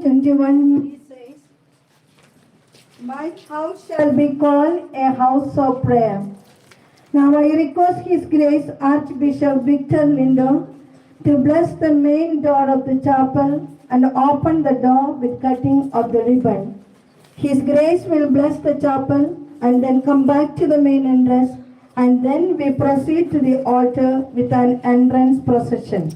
21, he says, "My house shall be called a house of prayer." Now I request His Grace Archbishop Victor Lyngdoh to bless the main door of the chapel and open the door with cutting of the ribbon. His Grace will bless the chapel and then come back to the main entrance, and then we proceed to the altar with an entrance procession.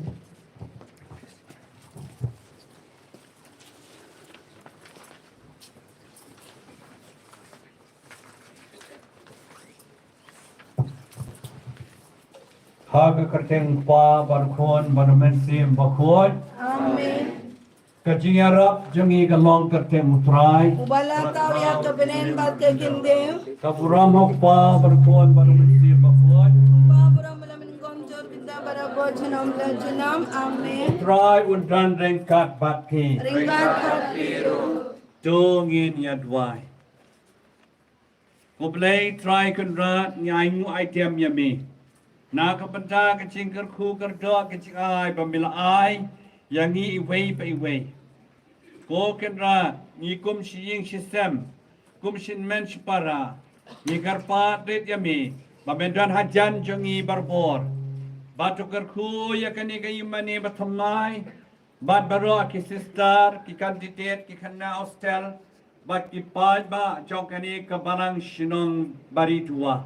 Haga kerteng pa barkhon barmensim bakhon. Amen. Kajingarap jangi galong kerteng utrai. Ubala tau ya kebenen bat ke kindeu. Kaburam hok pa barkhon barmensim bakhon. Babura malamin gomjor binda bara bochanam lajunam. Amen. Utrai undran rengkat batki. Ringkat biru. Dongin yadwai. Kublai try kunrat nyaingu item yami. Na kapenta kecing kerku kerdok kecing ai pamila ai yang ni iwei pa iwei. Ko kenra ni kum shiying system kum shin men para ni karpat ret yami babendan hajan jongi barbor batu kerku ya kani kai mani bathamai bat baro ki sister ki candidate ki khana hostel bat ki paj ba jong kani ka barang Shillong Baridua.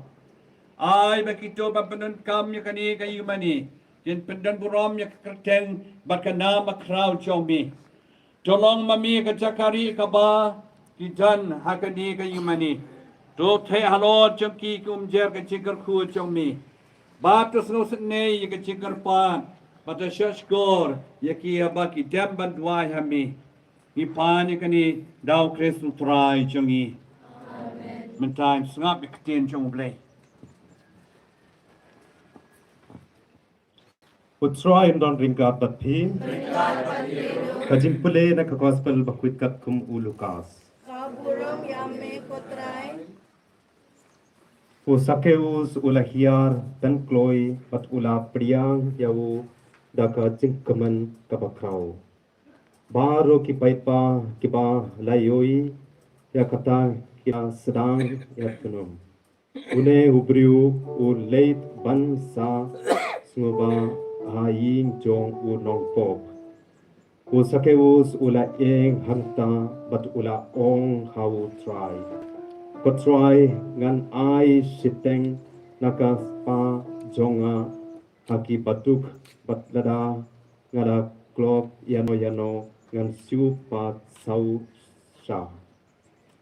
Ay bakito bapanon kam ya kani kayu mani jen pendan buram ya kerteng bakana makraw chomi tolong mami ka jakari ka ba kijan hakani kayu mani to the halo chomki kumjer ka chikar khu chomi ba to sno sne ya ka chikar pa pata shashkor ya ki ba ki dem bandwa hami ni pa ni kani daw kresu trai chongi amen mentai ngap iktin chong blai Utrai don ringkat batpin. Kajimpule na gospel bakwit kat kum ulukas. Kaburam yame kotrai. Usakeus ulahiar dan kloi bat ula priang yau daka jingkaman kabakrau. Baru kipaipa kiba layoi ya kata kia sedang ya penum. Une ubriu uleit ban sa sngoba haing jong u nong pop. Usakeus ula eng hanta bat ula ong hau try. Patry ngan ai siteng naka pa jonga haki batuk batlada ngada klop yano ngan siu pat sau sha.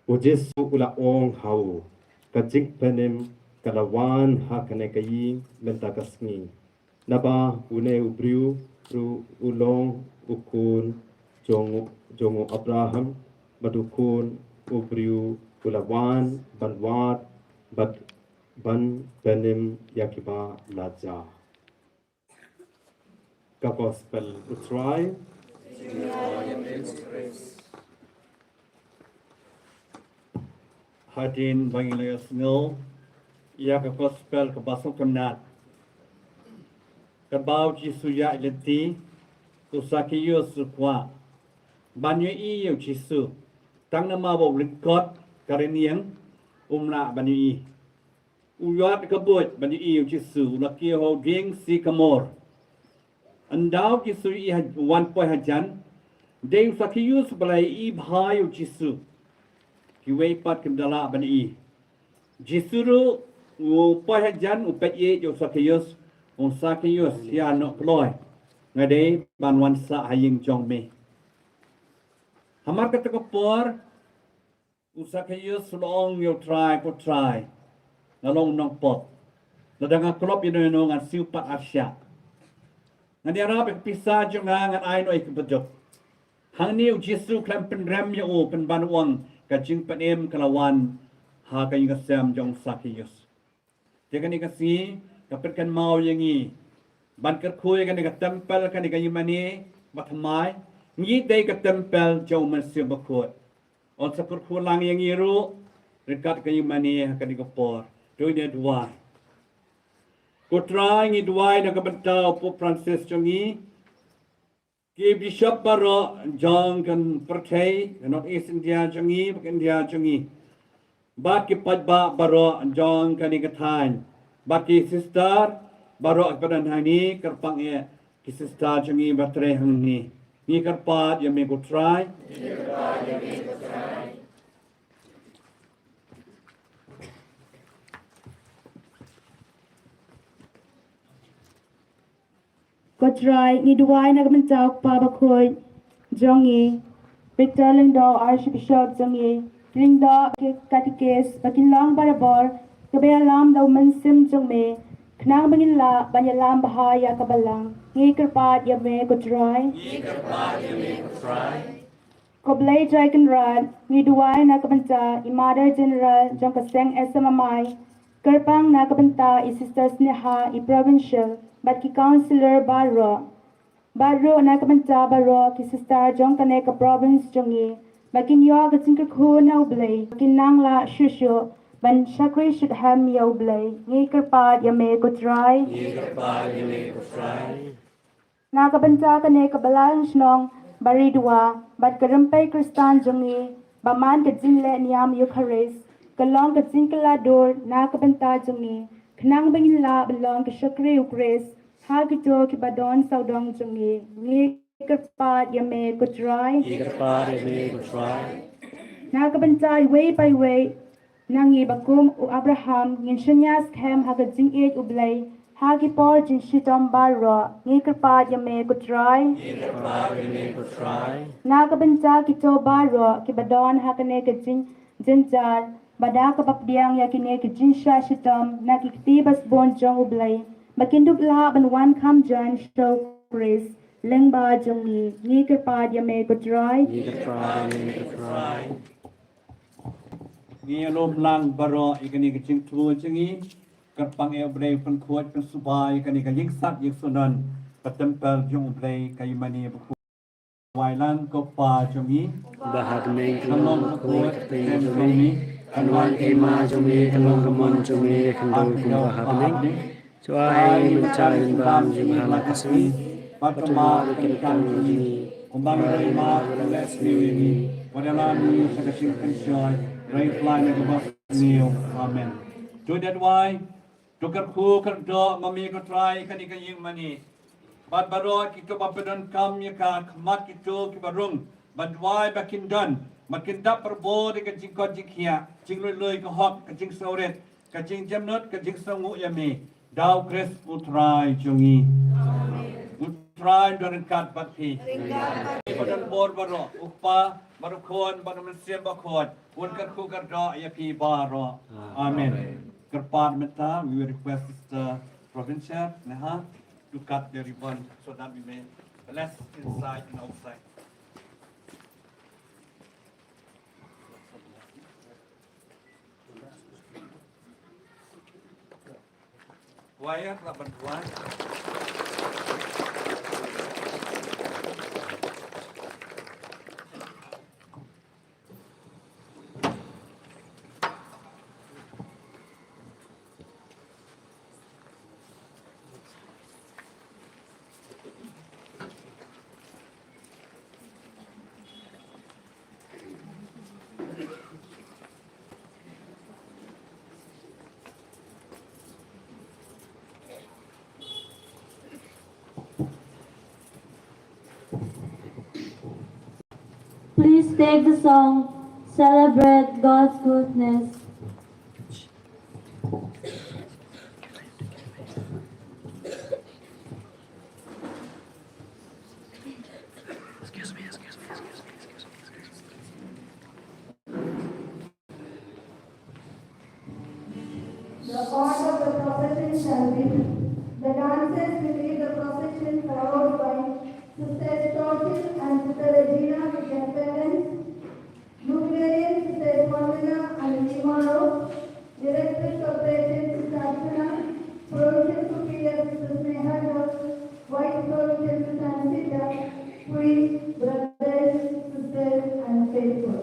Ujesu ula ong hau kajik penem kalawan hakane kayi mentakasngi. Naba une ubriu ru ulong ukun jongo Abraham badukun ubriu ulawan banwat bad ban benim yakiba laja. Ka gospel utrai hadin bangilaya snow ya ka gospel ka basong kamnat kabau Jisu ya ilenti kusakiyo sukwa banyo iyo Jisu tang nama bo rekod kareniang umna banyo i uyat kabut banyo iyo Jisu laki ho ding si kamor andau Jisu i 1 point hajan dei sakiyo balai i bhayo Jisu kiwei pat kimdala banyo i Jisu ru point hajan upet ye yo sakiyo Unsakiyus ya no ploy ngade banwan sa haying jong me hamar ka takapor usakiyus long yo try po try nalong nong pot nadanga klop yun ngan siupat asya ngadi arab pisa jong ngan ay no ikbadok hang niu Jisu klampen ram yo pen banwang kajing panem kalawan ha kayong kasam jong sakiyus tegani kasi kapit kan mau yang ni ban kerkui kan dekat tempel kan dekat yimani batmai ngi dei kat tempel jauh masih bakut on sakur kulang yang iru dekat kan yimani kan dekat por doi dia dua ko try ngi dua nak bentau Pope Francis jongi Ki Bishop Baro John kan percay North East India changi India changi. Bat ki Pajba Baro John kan ikatain. Bat ki sister Baro padan hani kerpang e ki sister changi batre hang ni. Ni kerpat ya me go try. Có trai ni duai na gaman tau pa ba khoi jongi Victor Lyngdoh Archbishop jongi Lyngdoh ke catechist bakin lang barabor ke be alam da man sim jong me knang bangin la banyalam bahaya kabalang ngi kerpat ya me ko trai ko blay jai kan rad ni duai na kabanta i mother general jong ka seng SMMI kerpang na kabanta i sisters neha i provincial bat ki counselor Baro na kabanta baro ki sister jong kane ka province jongi bakin yo ka tingka khu na ublay bakin nang la shushu ban shakri should ham ya ublay ngi kerpat ya me ko try na kabanta kane ka balang snong Baridua bat karampai kristan jongi baman ka jingle niam Eucharist kalong ka jingkala dor na kabanta jongi khnang bangin la belong ka shakri ukres ha ki to ki badon saudong jongi ngi kerpat ya me ko try na kabanta way by way nangi bakum u Abraham ngin shanyas kem ha ka jing age ublay ha ki por jin shitom baro ngi kerpat ya me ko try na kabanta ki to baro ki badon ha ka ne ka jing jinjar bada ka papdiang ya ki ne ka jin sha shitom na ki tibas bon jong ublay Makindup la ban wan kam jan show Chris lengba jongi ni kerpat ya me ko try Ni alom lang baro ikani ka ching tu changi kerpang e brei pen kuat pen subai ikani ka ying sat yik sunan patempel jong brei kai mani bu wai lang ko pa changi Bahag neng kalong kalong kuat kuat tem tem changi jumi kanwan ema jumi kalong kamon jumi kandong kum bahag neng Cuai mencari bam jumi halak kasmi patama bikin jumi Umbang Leema bless me ini wadala ni sakasing Kanshouwa right fly na gabas niyo amen to that why to kerku kerdo mami ko try kani kaying mani bad baro kito bapedan kam ya ka mat kito ki barung bad why bakin dan makin da perbo de ka jing ko jing khia jing loi ka hok ka jing sauret ka jing jamnot ka jing sangu ya me daw grace utrai jungi utrai dan kat pati badan bor baro upa baru kon baru mensiam bakot un kat ku kat do ya pi baro amen kerpat meta we request the provincial nah to cut the ribbon so that we may bless inside and outside wire la bantuan Please take the song, Celebrate God's Goodness. The order of the procession shall be, the dancers will lead the procession followed by Sisters Toshil and Sister Regina with their parents, Luminarian Sisters Vandana and Leema, Directors of President Sister Archana, Provincial Superior Sister Meghalaya, Vice Provincial Sister Sita, Priests, brothers, sisters and faithful.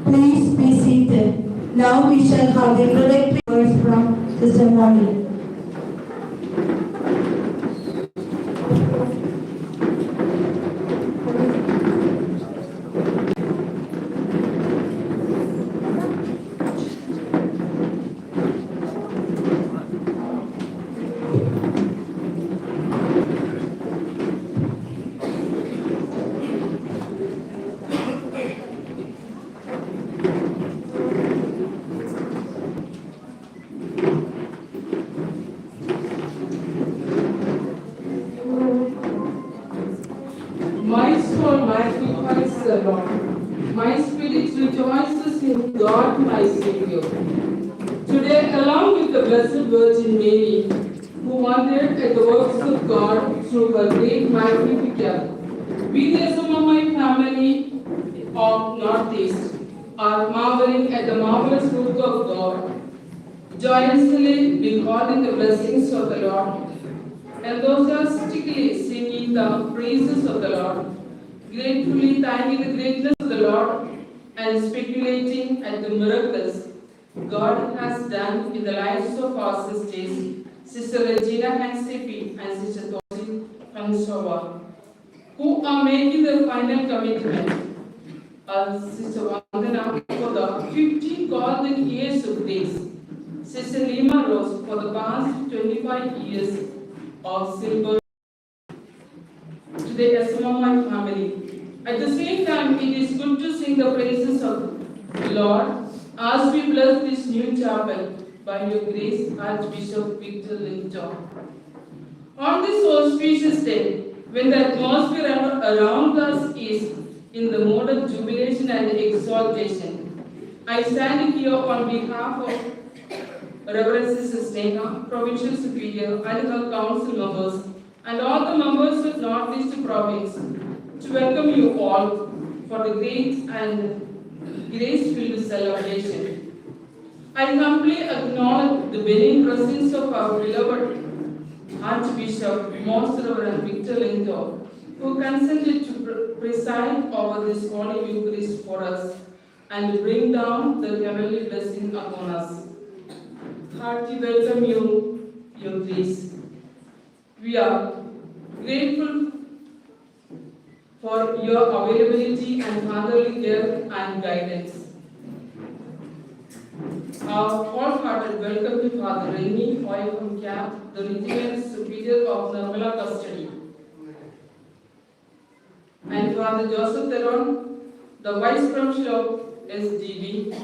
Please be seated. Now we shall have introductory words from Sister Molly. My soul magnifies the Lord. My spirit rejoices in God my Savior. Today, along with the Blessed Virgin Mary, who wondered at the works of God through her great Magnificat, we the SMMI family of Northeast are marveling at the marvelous work of God, joyously beholding the blessings of the Lord, enthusiastically singing the praises of the Lord, gratefully thanking the greatness of the Lord, and speculating at the miracles God has done in the lives of our sisters, Sister Regina and Sister Toshil Kanshouwa, who are making the final commitment. Sister Vandana for the 50 golden years of grace. Sister Leema Rose for the past 25 years of silver to the SMMI family. At the same time, it is good to sing the praises of the Lord as we bless this new chapel by your grace, Archbishop Victor Lyngdoh. On this auspicious day, when the atmosphere around us is in the mode of jubilation and exaltation, I stand here on behalf of Reverend Sister Sneha, Provincial Superior, and her council members, and all the members of Northeast Province, to welcome you all for the great and grace-filled celebration. I humbly acknowledge the bearing presence of our beloved Archbishop, Most Reverend Victor Lyngdoh, who consented to preside over this Holy Eucharist for us and bring down the heavenly blessing upon us. Hearty welcome you, Your Grace. We are grateful for your availability and fatherly care and guidance. Our wholehearted welcome to Father Remy Oil from Camp, the Regional Superior of Nirmala Custody, and Father Joseph Theron, the Vice Provincial of SDB,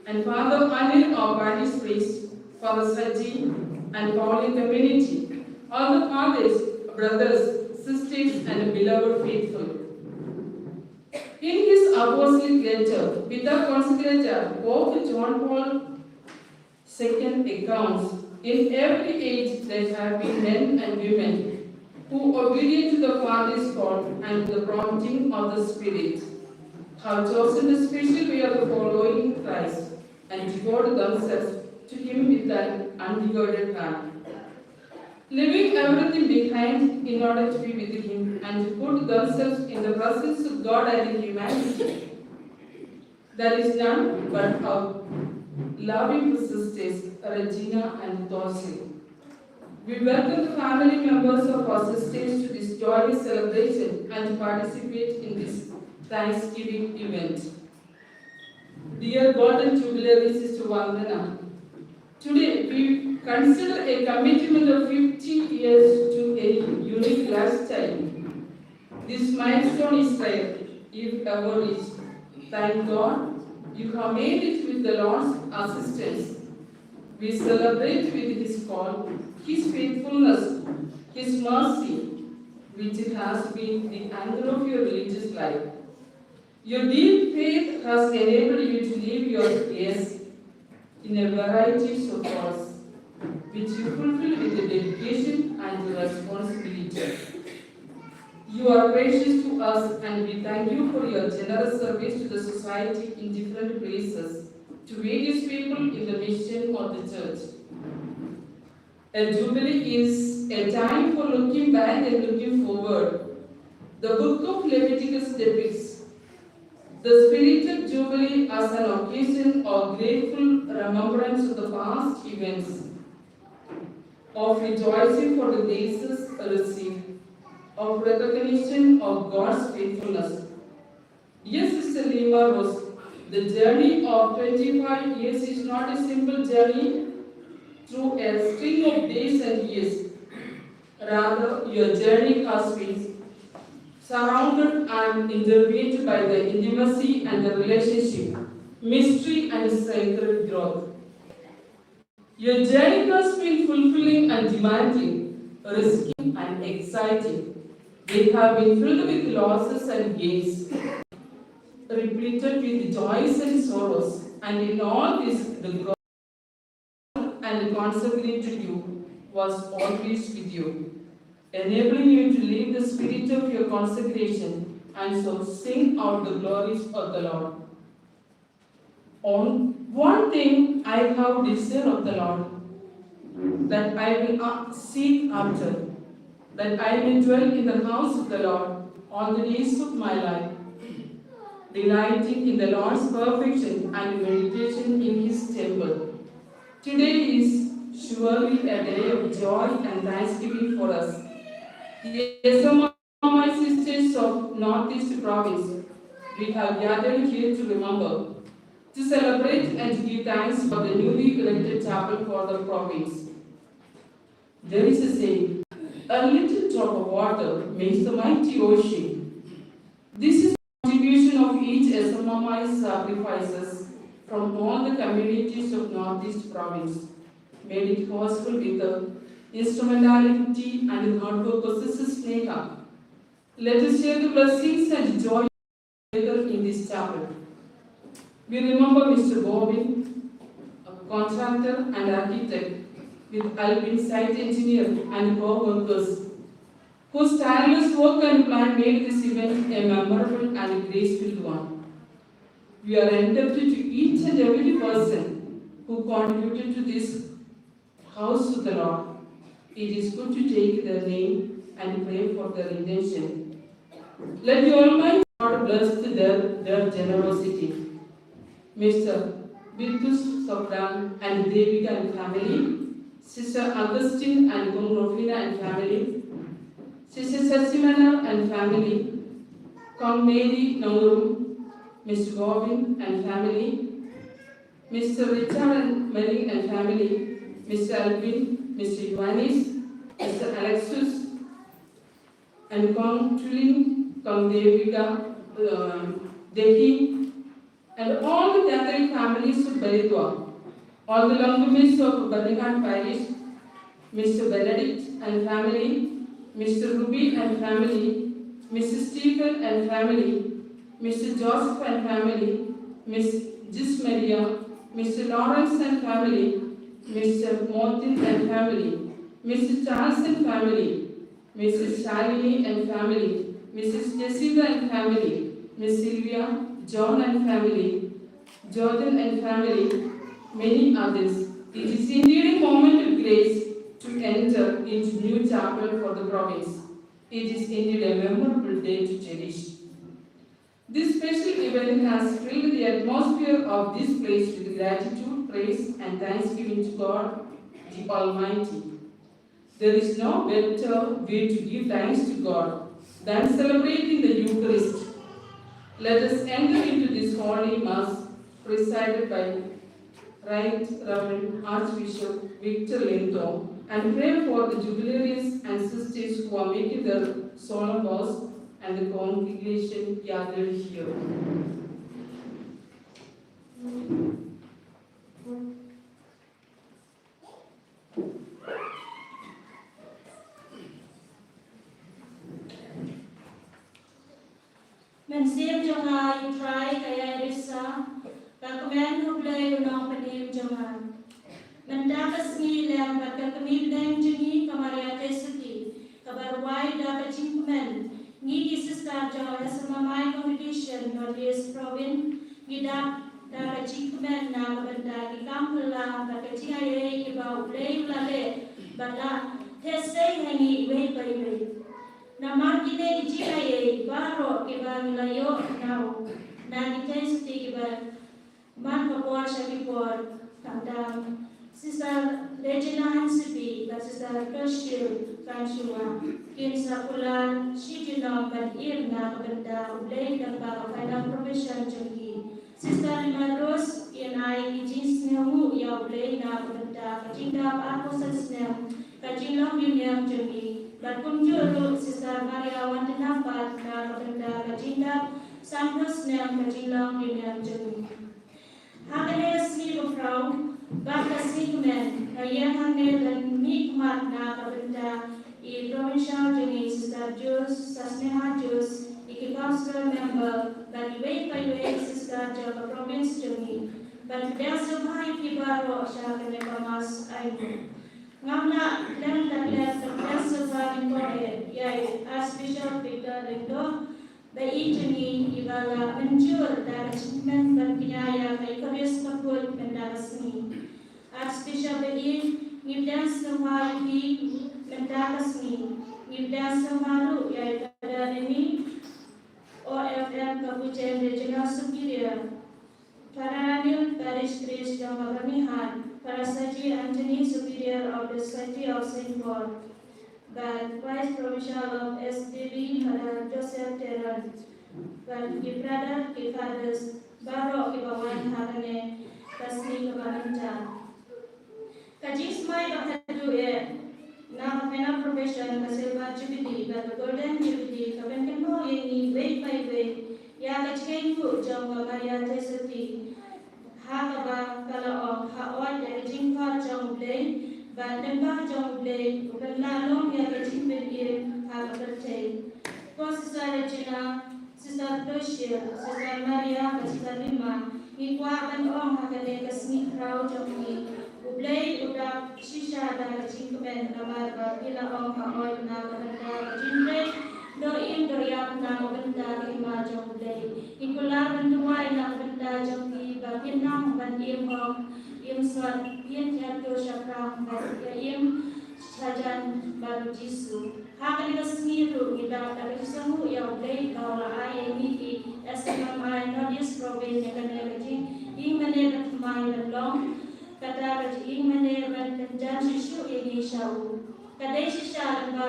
and Father Anil, our parish priest, Father Saji, and Pauline community, all the fathers, brothers, sisters, and beloved faithful. In his apostolic letter, Peter Consecrator, Pope John Paul II accounts, in every age there have been men and women who, obedient to the Father's call and the prompting of the Spirit, have chosen the special way of following Christ and devoted themselves to Him with an undivided hand, leaving everything behind in order to be with Him and to put themselves in the presence of God and humanity. There is none but our loving sisters, Regina and Toshil. We welcome the family members of our sisters to this joyous celebration and participate in this Thanksgiving event. Dear Golden Jubilee Sister Vandana, today we consider a commitment of 50 years to a unique lifestyle. This milestone is rare, if ever reached. Thank God you have made it with the Lord's assistance. We celebrate with His call, His faithfulness, His mercy, which has been the anchor of your religious life. Your deep faith has enabled you to live your years in a variety of roles, which you fulfill with the dedication and responsibility. You are precious to us, and we thank you for your generous service to the society in different places, to various people in the mission of the church. A jubilee is a time for looking back and looking forward. The book of Leviticus depicts The Spiritual Jubilee as an occasion of grateful remembrance of the past events, of rejoicing for the graces received, of recognition of God's faithfulness. Yes, Sister Leema Rose, the journey of 25 years is not a simple journey through a string of days and years. Rather, your journey has been surrounded and intervened by the intimacy and the relationship, mystery and sacred growth. Your journey has been fulfilling and demanding, risky and exciting. They have been filled with losses and gains, repleted with joys and sorrows, and in all this, the God and consecrated you was always with you, enabling you to live the spirit of your consecration and so sing out the glories of the Lord. On one thing I have desire of the Lord, that I will seek after, that I may dwell in the house of the Lord all the days of my life, delighting in the Lord's perfection and meditation in His temple. Today is surely a day of joy and thanksgiving for us. Yes, some of my sisters of Northeast Province, we have gathered here to remember, to celebrate and to give thanks for the newly erected chapel for the province. There is a saying, a little drop of water makes the mighty ocean. This is the contribution of each SMMI sacrifices from all the communities of Northeast Province, made it possible with the instrumentality and hard work of Sister Sneha. Let us share the blessings and joy together in this chapel. We remember Mr. Bobin, a contractor and architect, with Alvin, site engineer and co-workers, whose tireless work and plan made this event a memorable and grace-filled one. We are indebted to each and every person who contributed to this house of the Lord. It is good to take their name and pray for their intention. Let the Almighty God bless their generosity. Mr. Bilkus Sopran and Devika and family, Sister Augustine and Gongrofina and family, Sister Sasimana and family, Kong Mary Naurum, Mr. Gobin and family, Mr. Richard and Melling and family, Mr. Alvin, Mr. Ioannis, Mr. Alexis, and Kong Tuling, Kong Devika, Dehi, and all the Catholic families of Baridua, all the Longumis of Birmingham Parish, Mr. Benedict and family, Mr. Ruby and family, Mrs. Stephen and family, Mr. Joseph and family, Miss Gis Maria, Mr. Lawrence and family, Mr. Martin and family, Mr. Charles and family, Mrs. Shalini and family, Mrs. Jessica and family, Miss Sylvia, John and family, Jordan and family, many others. It is indeed a moment of grace to enter into new chapel for the province. It is indeed a memorable day to cherish. This special event has filled the atmosphere of this place with gratitude, praise, and thanksgiving to God, the Almighty. There is no better way to give thanks to God than celebrating the Eucharist. Let us enter into this holy Mass presided by Right Reverend Archbishop Victor Lyngdoh and pray for the jubilarians and sisters who are making their solemn vows and the congregation gathered here. Mensiam jonga you try kaya risa, kakumen hublay unang panim jonga. Mendakas ngilang pagkakamid ng jongi kamaria tesuti, kabarway dapat cingkumen, ngigi sister jonga SMMI congregation Northeast Province, ngidap dapat cingkumen na kabanda kikampula kakacingay ibaw ulay ulale, bala tesay hangi iway paibay. Naman kita ijikaye baro ke bangilayo nau nani Iban, Man Kapor Shakipor, Kandam, Sister Regina Hansipi, Sister Toshil, Kanshouwa, Kinsapulan, Shillong, Baridua, Vandana, Leema, Final Profession-Jubilee. Sister Leema Rose, ENI, Jinsnemu, Leema, Vandana, Regina, Archbishop, Shillong, Jubilee. Berkunjung Sister Maria Vandana, Vandana, Regina, Santos, Shillong, Jubilee. Hagenes ni mevrouw, bakas ni men, kaya hangne dan mikmat na kabenda I Provincial-Jubilee Sister Jus, Sasneha Jus, I council member, dan way by way Sister Java Province-Jubilee, dan biasa bahai kibaro siya kene pamas ayu. Ngamna lem dan lem dan biasa bahai kore, yai Archbishop Lyngdoh, bayi jeni ibala mencur dari cimen dan penyaya bayi keris kebun benda resmi. Archbishop bayi ngibdan semua di benda resmi. Ngibdan semalu yaitu pada ini OFM Kabupaten Regional Superior. Para Ranil Parish Priest yang Pemilihan, para Saji Anthony Superior of the Society of Saint Paul. But Vice Provincial of SDB pada Joseph Terran, but the brother, the fathers, Barok the Bawan Hagane, Kasni Kabananta. Kajis Mai Bakadu now final profession, Kasilva Jubilee, but the Golden Jubilee, Kabankan Yeni, way by way, Yakachkenku, Jong Maria Tesati, Hakaba, Kalaok, Haoy, the Jingpa Jong Blade. But the Jong Blade, when not long yet the Chimpin have a birthday. Sister Regina, Sister Toshil, Sister Maria, Sister Leema, Ikwa and Om Hakane, a sneak crowd of me, who played Uda, Shisha, the Chinkman, Namar, Pila Om Haoy, Naganda, Jinre, do in do yap Naganda, Ima Jong Blade. Ikular and Duai Naganda Jogi, Bakinam, Bandim Hom. Im Swan, Yen Yato Shakram, Im Shajan Baru Jisu. Hakan Smiru, without a Samu, Yaway, Laura I, Miki, SMMI, Northeast Province, Negative, Imane, Mind Long, Katara, Imane, Janjishu, Enisha. Kadeshi Sharma,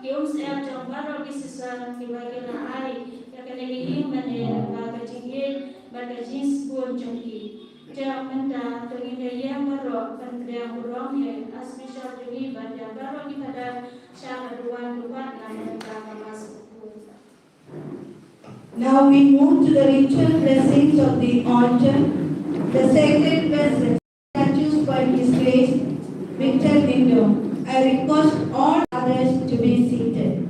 Yums Elton, Baro Visisan, Kivakina I, Yakanegi Imane, Bagajin, Bagajin Spoon Junkie. Menta tengene yang merok pendirian burung yang Archbishop Jubilee pada baru pada syara duan nama masuk. Now we move to the ritual blessings of the altar. The sacred vessels statues by His Grace, Victor Lyngdoh. I request all others to be seated.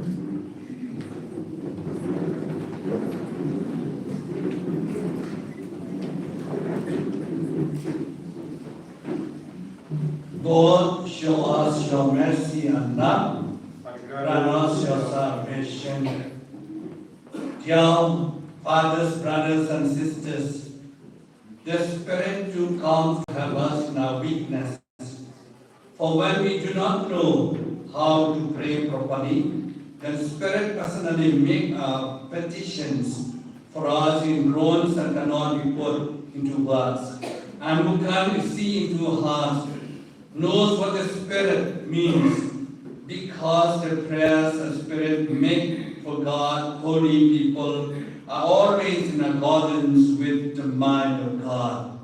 God, show us your mercy and love, grant us your salvation. Dear fathers, brothers, and sisters, the Spirit to come to help us in our weakness. For when we do not know how to pray properly, the Spirit personally make our petitions for us in groans that cannot be put into words, and who can see into our hearts knows what the Spirit means, because the prayers the Spirit make for God, holy people, are always in accordance with the mind of God.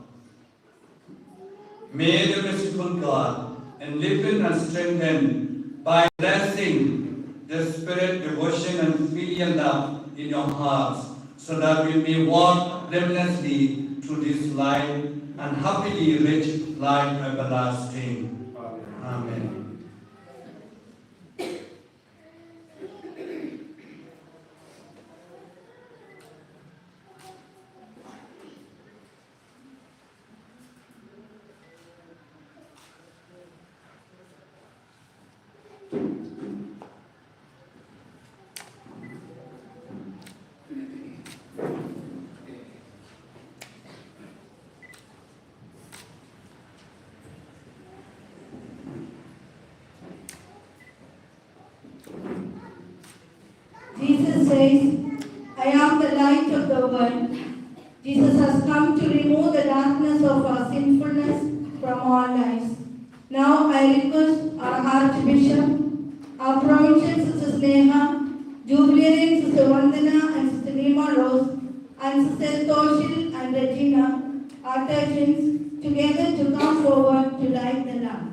May the merciful God enliven and strengthen by blessing the Spirit, devotion, and filial love in your hearts, so that we may walk blamelessly through this life and happily reach life everlasting. Amen. Jesus has come to remove the darkness of our sinfulness from our lives. Now I request our Archbishop, our Provincial Sister Sneha, Jubilarian Sister Vandana and Sister Leema Rose, and Sister Toshil and Regina, our Tertians, together to come forward to light the lamp.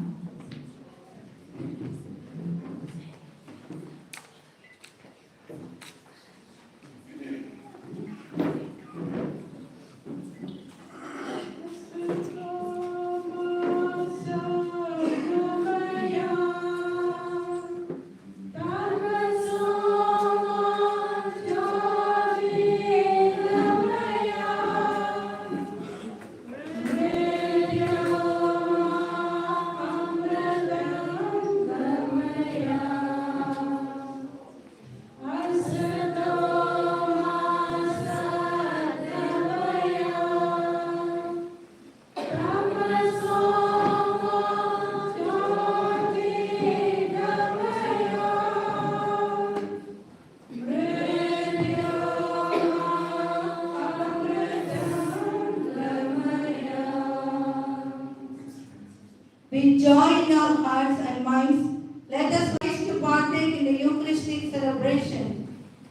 With joy in our hearts and minds, let us rise to partake in the Eucharistic celebration.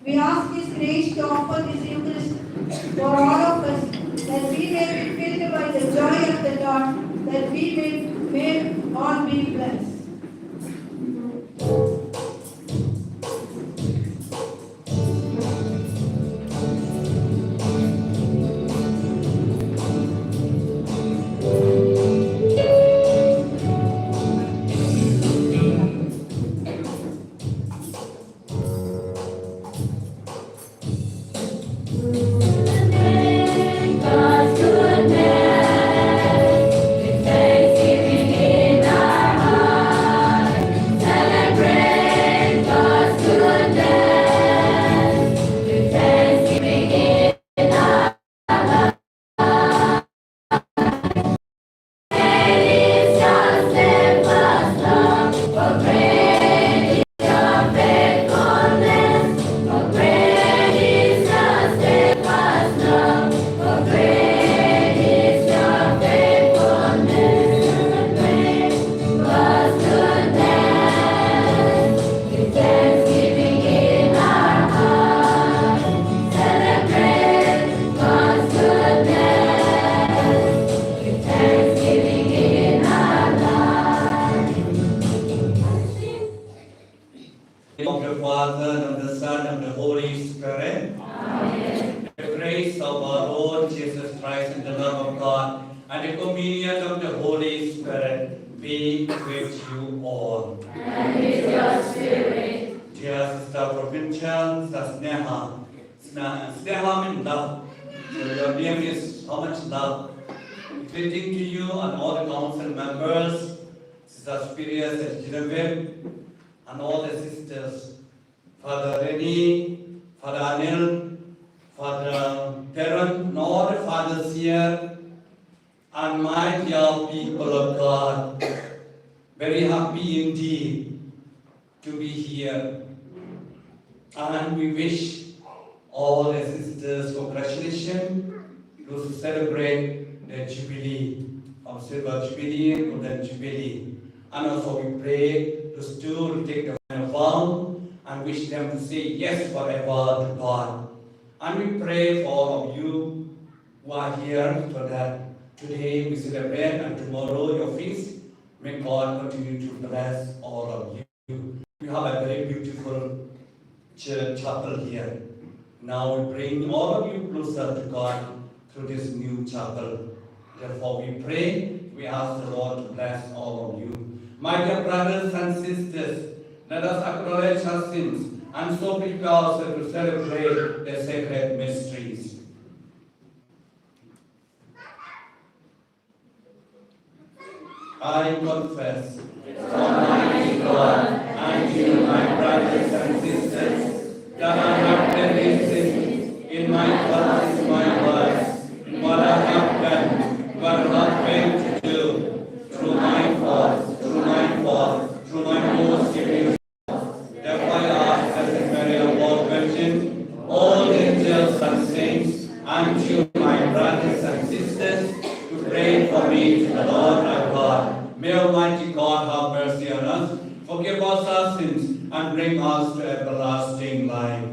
We ask His grace to offer this Eucharist for all of us, that we may be filled by the joy of the Lord, that we may all be blessed. Of the Father, and of the Son, and of the Holy Spirit. Amen. The grace of our Lord Jesus Christ and the love of God and the communion of the Holy Spirit be with you all. And with your spirit. Dear Sister Provincial, Sister Sneha. Sneha means love. So your name is how much love. Greeting to you and all the council members, Sister Superiors and Genevieve, and all the sisters, Father Reni, Father Anil, Father Perrin, and all the fathers here, and my dear people of God, very happy indeed to be here. And we wish all the sisters congratulations to celebrate the Jubilee, of Silver Jubilee and Golden Jubilee. And also we pray to still take the final vow and wish them to say yes forever to God. And we pray for all of you who are here so that today we celebrate and tomorrow your feast. May God continue to bless all of you. We have a very beautiful chapel here. Now we bring all of you closer to God through this new chapel. Therefore we pray, we ask the Lord to bless all of you. My dear brothers and sisters, let us acknowledge our sins and so prepare ourselves to celebrate the sacred mysteries. I confess, Almighty God, and you, my brothers and sisters, that I have committed sin in my thoughts, my words, what I have done, what not failed to do, through my faults, through my most serious faults. Therefore I ask as a Mary of all virgin, all angels and saints, and you, my brothers pray for me to the Lord our God. May Almighty God have mercy on us, forgive us our sins, and bring us to everlasting life.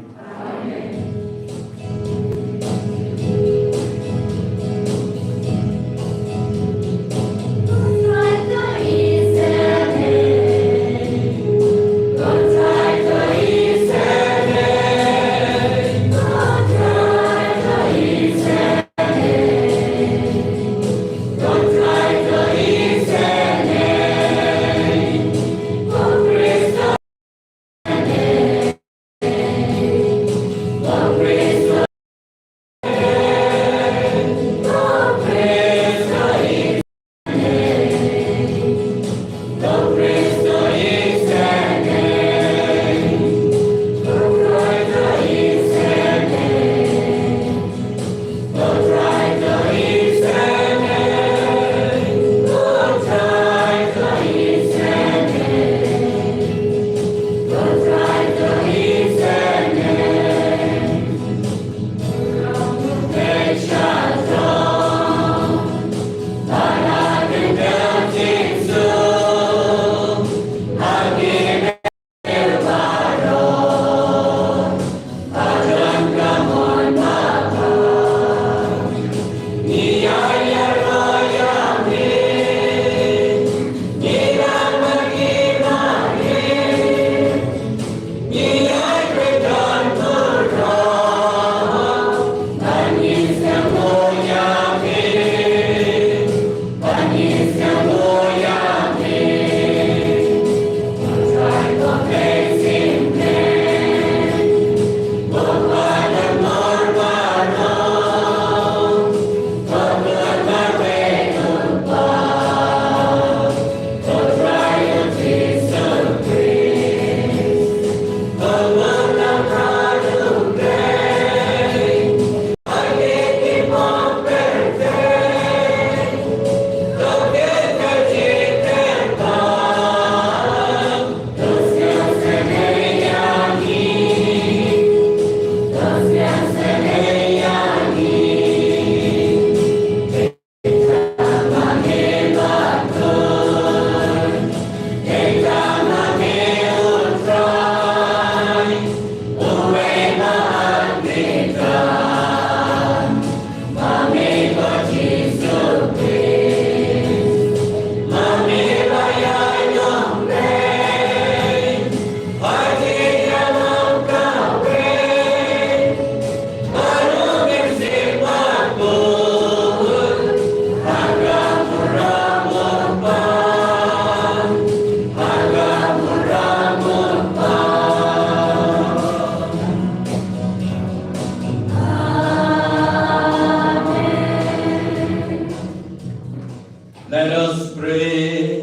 Let us pray.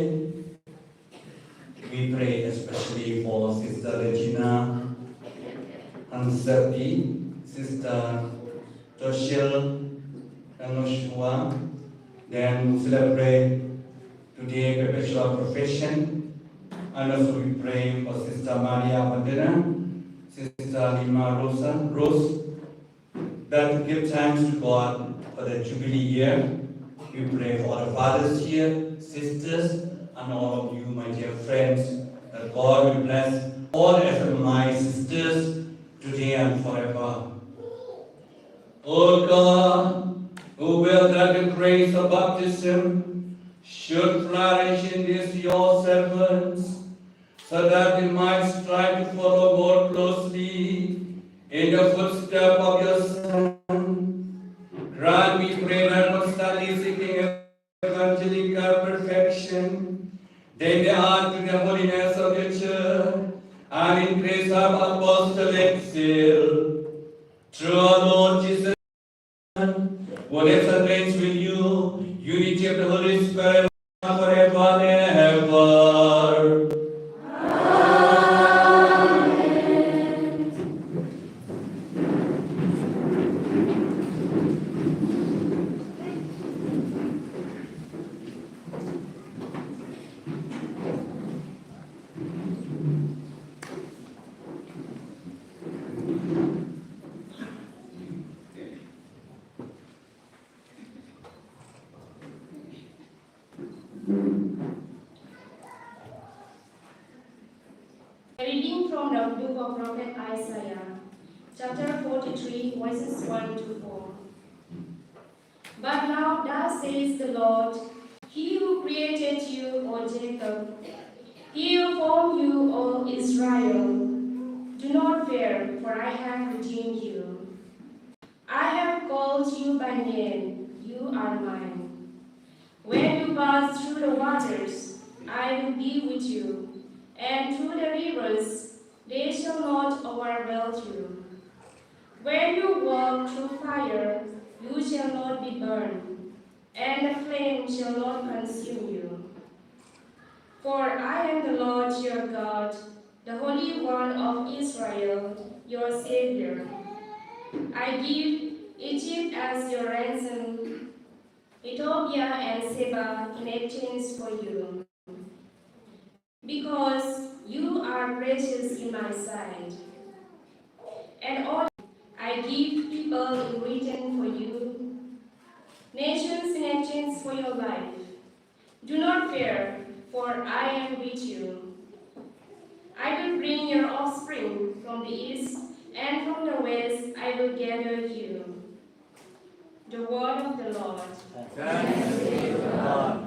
We pray especially for Sister Regina, Sister Toshil, Kanshouwa. Then we celebrate today Perpetual Profession. And also we pray for Sister Vandana, Sister Leema Rose, that we give thanks to God for the Jubilee year. We pray for the fathers here, sisters, and all of you, my dear friends, that God will bless all SMMI sisters today and forever. O God, who will that the grace of baptism should flourish in these your servants, so that they might strive to follow more closely in the footsteps of your Son. Grant, we pray, that constantly seeking evangelical perfection, they may add to the holiness of your church and increase our apostolic zeal. Through our Lord Jesus, who lives and reigns with you, unity of the Holy Spirit, forever and ever. of Prophet Isaiah, chapter 43, verses 1 to 4. But now thus says the Lord, He who created you, O Jacob, He who formed you, O Israel, do not fear, for I have redeemed you. I have called you by name, you are mine. When you pass through the waters, I will be with you, and through the rivers, they shall not overwhelm you. When you walk through fire, you shall not be burned, and the flame shall not consume you. For I am the Lord your God, the Holy One of Israel, your Savior. I give Egypt as your ransom, Ethiopia and Seba in exchange for you, because you are precious in my sight. And all I give people in return for you, nations in exchange for your life. Do not fear, for I am with you. I will bring your offspring from the east, and from the west I will gather you. The word of the Lord. Thanks be to God.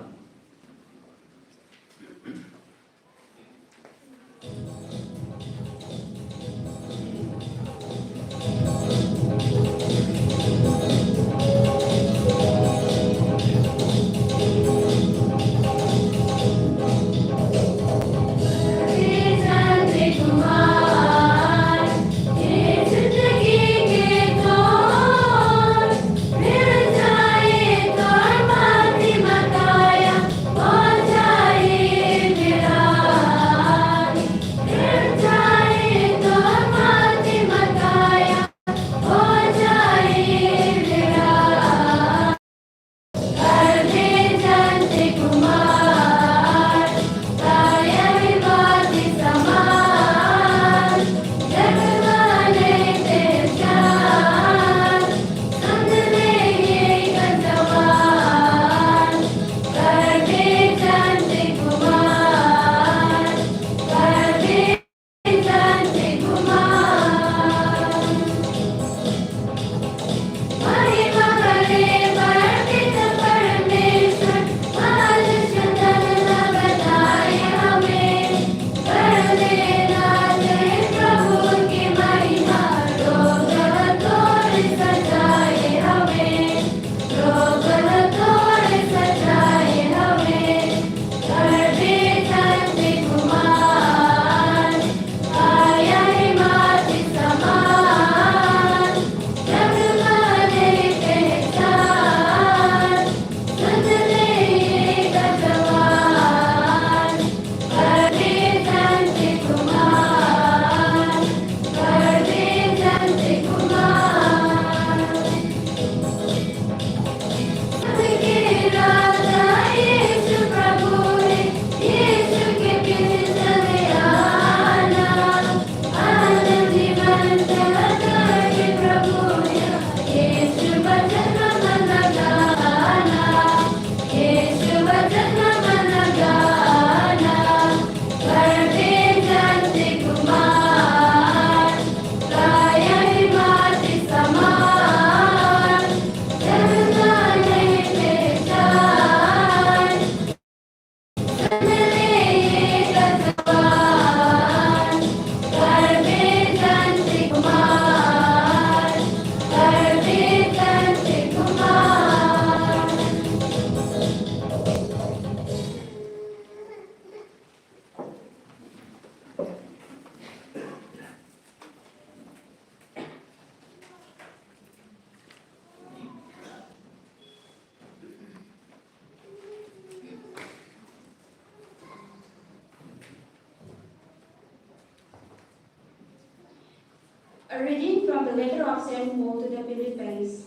A reading from the letter of St. Paul to the Philippians.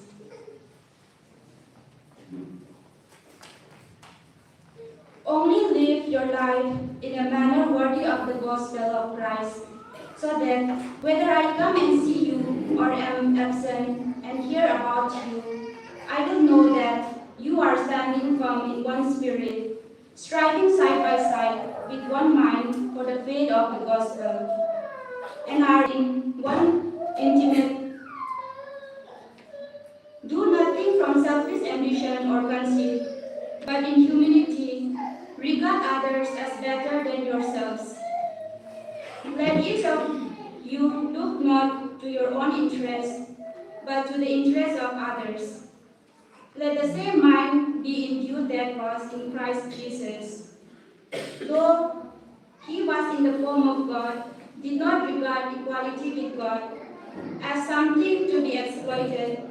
Only live your life in a manner worthy of the gospel of Christ, so that whether I come and see you or am absent and hear about you, I will know that you are standing firm in one spirit, striving side by side with one mind for the faith of the gospel, and are in one intimate. Do nothing from selfish ambition or conceit, but in humility regard others as better than yourselves. Let each of you look not to your own interest, but to the interest of others. Let the same mind be in you that was in Christ Jesus. Though he was in the form of God, did not regard equality with God as something to be exploited,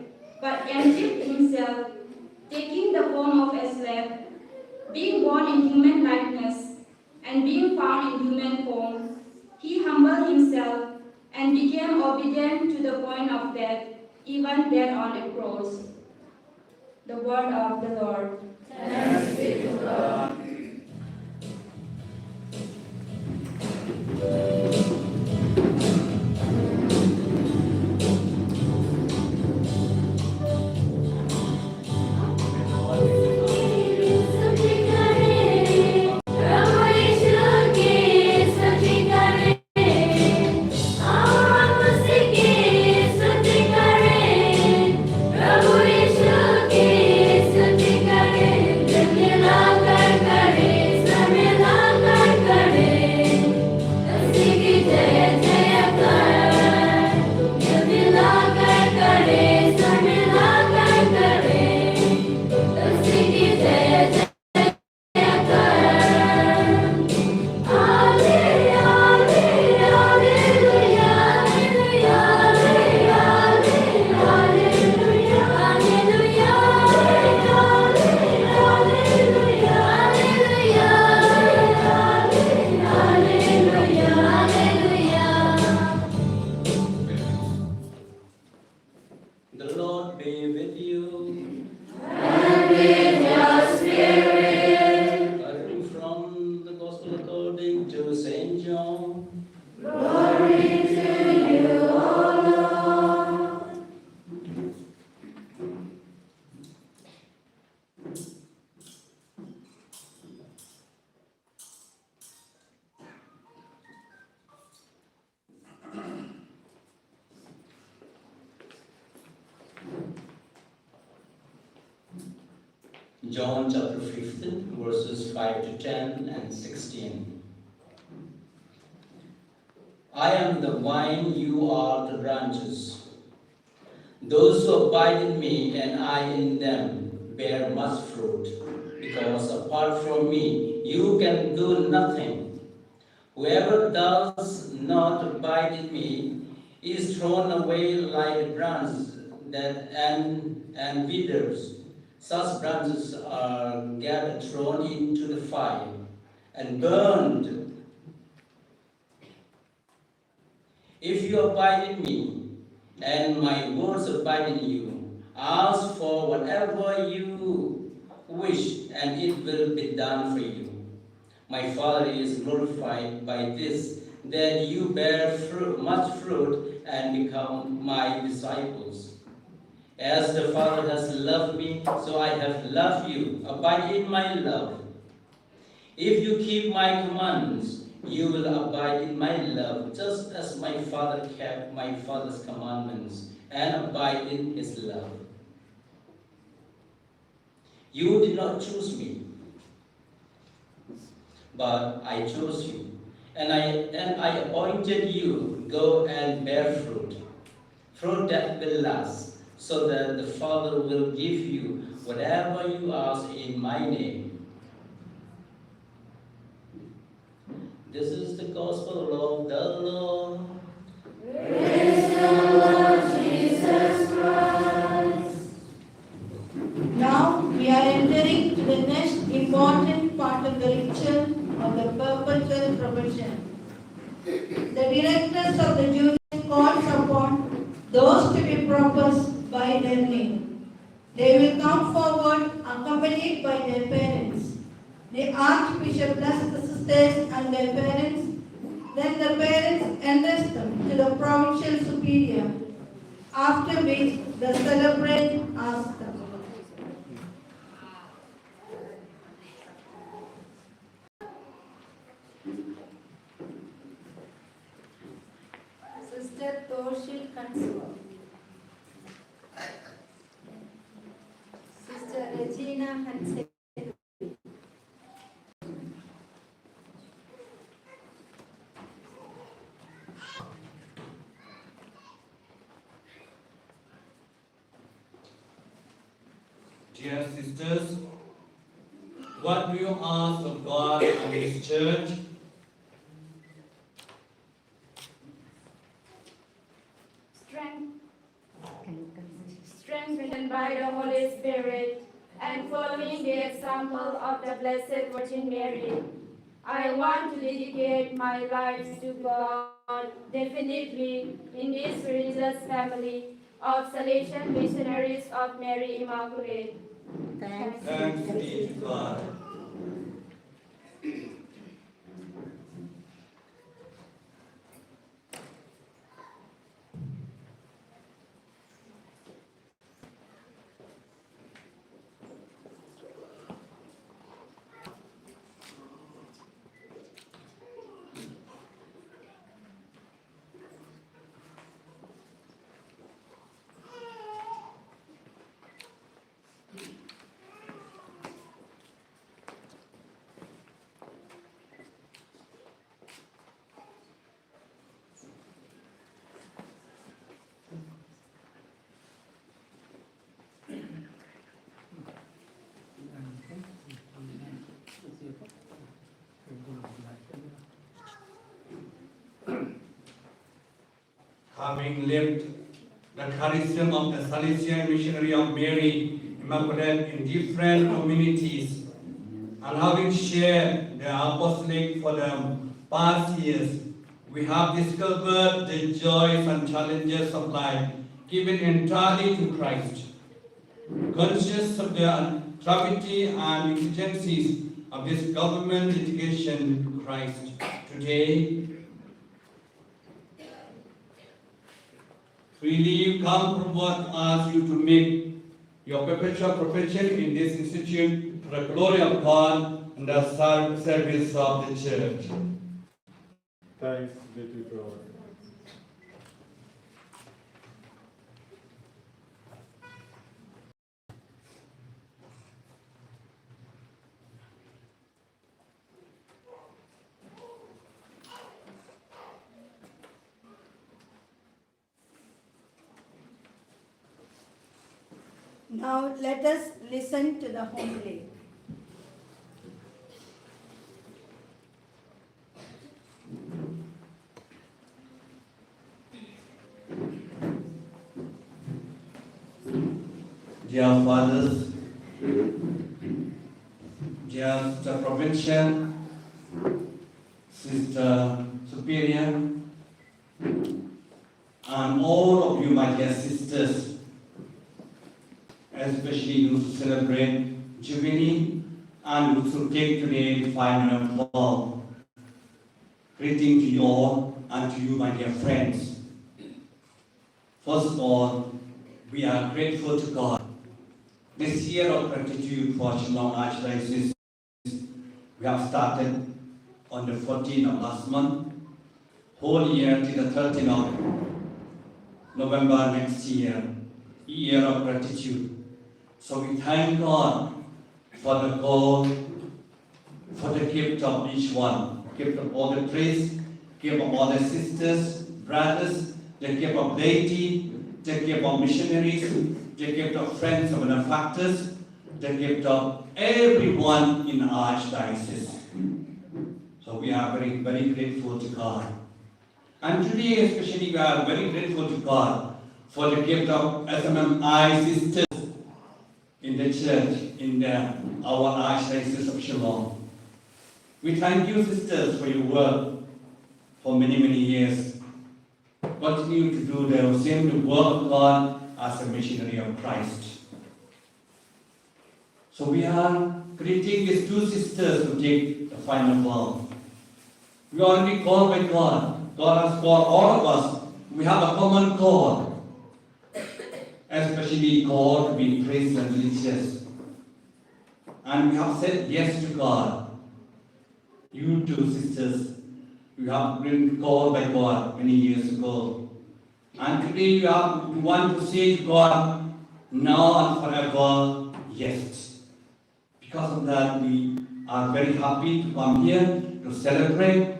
but emptied himself, taking the form of a slave, being born in human likeness, and being found in human form. He humbled himself and became obedient to the point of death, even death on a cross. The word of the Lord. Thanks be to God. The Lord be with you. And with your spirit. A reading from the Gospel according to St. John. Glory to you, O Lord. John chapter 15, verses 5 to 10 and 16. I am the vine, you are the branches. Those who abide in me and I in them bear much fruit, because apart from me you can do nothing. Whoever does not abide in me is thrown away like a branch and withers. Such branches are gathered, thrown into the fire, and burned. If you abide in me, and my words abide in you, ask for whatever you wish, and it will be done for you. My Father is glorified by this, that you bear much fruit, and become my disciples. As the Father has loved me, so I have loved you. Abide in my love. If you keep my commandments, you will abide in my love, just as my Father kept my Father's commandments and abide in his love. You did not choose me, but I chose you, and I appointed you. Go and bear fruit, fruit that will last, so that the Father will give you whatever you ask in my name. This is the gospel of the Lord. Praise the Lord Jesus Christ. Now we are entering to the next important part of the ritual of the perpetual profession. The directors of the Jewish calls upon those to be proposed by their name. They will come forward accompanied by their parents. The Archbishop blesses the sisters and their parents. Then the parents entrust them to the Provincial Superior, after which the celebrant asks them. Toshil, Kanshouwa. Sister Regina Hansen. Dear sisters, what do you ask of God and His church? Strengthened by the Holy Spirit and following the example of the Blessed Virgin Mary, I want to dedicate my life to God definitely in this religious family of Salesian Missionaries of Mary Immaculate. Thanks be to God. Having lived the charism of the Salesian Missionary of Mary Immaculate in different communities, and having shared the apostolic for the past years, we have discovered the joys and challenges of life given entirely to Christ. Conscious of the gravity and exigencies of this government dedication to Christ, today freely come forward to ask you to make your perpetual profession in this institute for the glory of God and the service of the Church. Thanks be to God. Now let us listen to the homily. Dear fathers, dear Sister Provincial, Sister Superior, and all of you, my dear sisters, especially those who celebrate Jubilee and those who take today the final ball. Greeting to you all and to you, my dear friends. First of all, we are grateful to God. This year of gratitude for Shillong Archdiocese, we have started on the 14th of last month, whole year till the 13th of November next year of gratitude. So we thank God for the call, for the gift of each one, gift of all the priests, gift of all the sisters, brothers, the gift of laity, the gift of missionaries, the gift of friends and benefactors, the gift of everyone in our Archdiocese. So we are very, very grateful to God. And today especially we are very grateful to God for the gift of SMMI sisters in the church, in our Archdiocese of Shillong. We thank you, sisters, for your work for many, many years. Continue to do the same work of God as a missionary of Christ. So we are greeting these two sisters to take the final vow. We are only called by God. God has called all of us. We have a common call, especially called to be priests and religious. And we have said yes to God. You two sisters, you have been called by God many years ago. And today you want to say to God, now and forever, yes. Because of that, we are very happy to come here to celebrate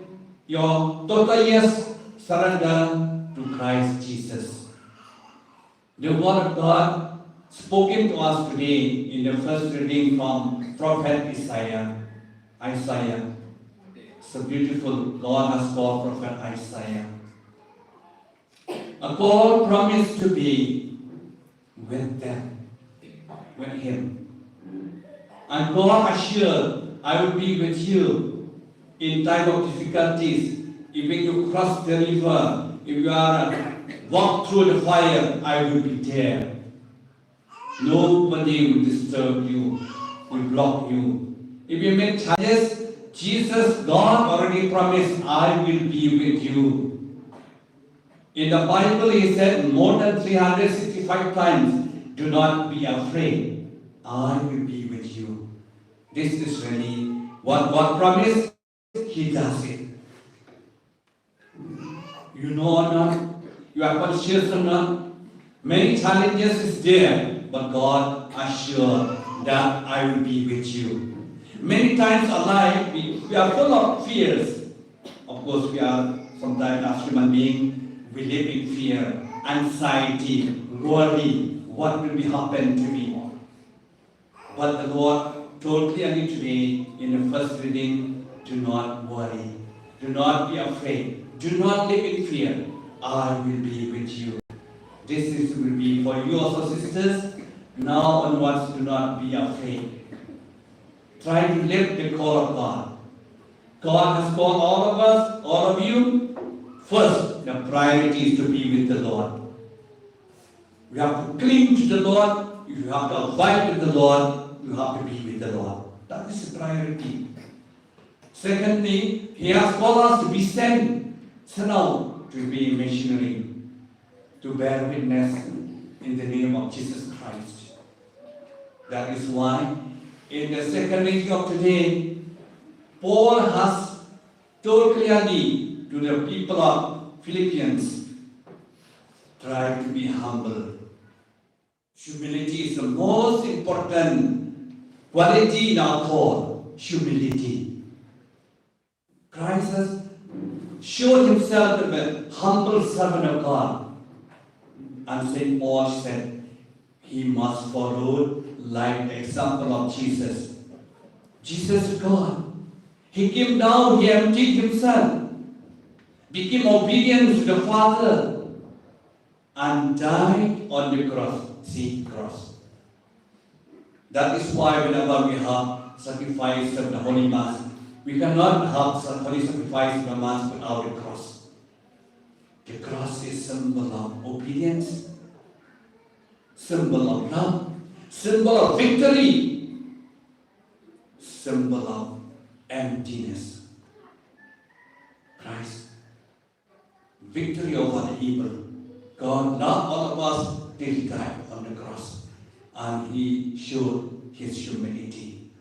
your total yes surrender to Christ Jesus. The word of God spoken to us today in the first reading from Prophet Isaiah. So beautiful. God has called Prophet Isaiah. A call promised to be with them, with him. And God assured, I will be with you in time of difficulties. Even you cross the river, if you are walk through the fire, I will be there. Nobody will disturb you, will block you. If you make challenges, Jesus, God already promised, I will be with you. In the Bible, he said more than 365 times, do not be afraid. I will be with you. This is really what God promised, he does it. You know or not, you are conscious or not, many challenges is there, but God assured that I will be with you. Many times alive, we are full of fears. Of course, we are sometimes as human beings, we live in fear, anxiety, worry, what will be happen to me? But the Lord told clearly today in the first reading, do not worry, do not be afraid, do not live in fear. I will be with you. This will be for you also, sisters. Now onwards, do not be afraid. Try to live the call of God. God has called all of us, all of you. First, the priority is to be with the Lord. You have to cling to the Lord. You have to abide with the Lord. You have to be with the Lord. That is the priority. Secondly, he has called us to be sent out to be a missionary, to bear witness in the name of Jesus Christ. That is why in the second reading of today, Paul has told clearly to the people of Philippians, try to be humble. Humility is the most important quality in our call. Humility. Christ has showed himself to be a humble servant of God. And St. Paul said, he must follow like the example of Jesus. Jesus is God. He came down, he emptied himself, became obedient to the Father, and died on the cross. See, cross. That is why whenever we have sacrifice of the Holy Mass, we cannot have holy sacrifice of the Mass without the cross. The cross is symbol of obedience, symbol of love, symbol of victory, symbol of emptiness. Christ, victory over the evil. God loved all of us till he died on the cross, and he showed his humility.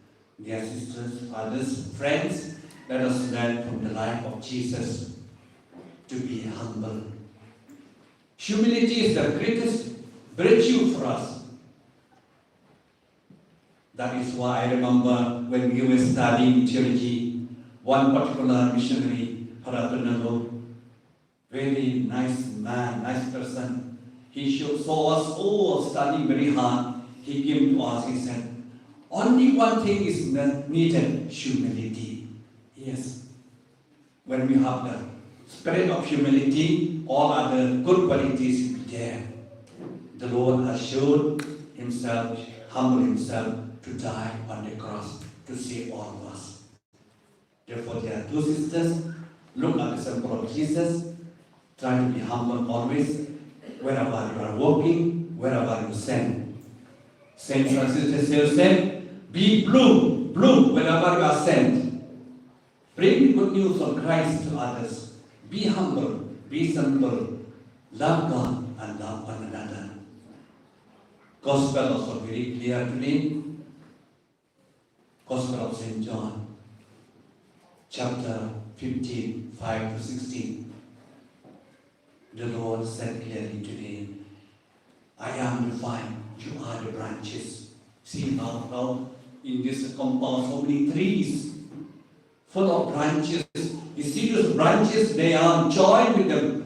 Dear sisters, fathers, friends, let us learn from the life of Jesus to be humble. Humility is the greatest virtue for us. That is why I remember when we were studying theology, one particular missionary, Perpetual, very nice man, nice person. He saw us all studying very hard. He came to us, he said, only one thing is needed, humility. Yes. When we have the spirit of humility, all other good qualities will be there. The Lord has shown himself, humbled himself to die on the cross to save all of us. Therefore, dear two sisters, look at the symbol of Jesus. Try to be humble always, wherever you are walking, wherever you stand. Saint Francis de Sales said, be blue wherever you are sent. Bring good news of Christ to others. Be humble, be simple, love God and love one another. Gospel also very clear today. Gospel of St. John, chapter 15, 5 to 16. The Lord said clearly today, I am the vine, you are the branches. See now in this compound, so many trees full of branches. You see those branches, they are joined with the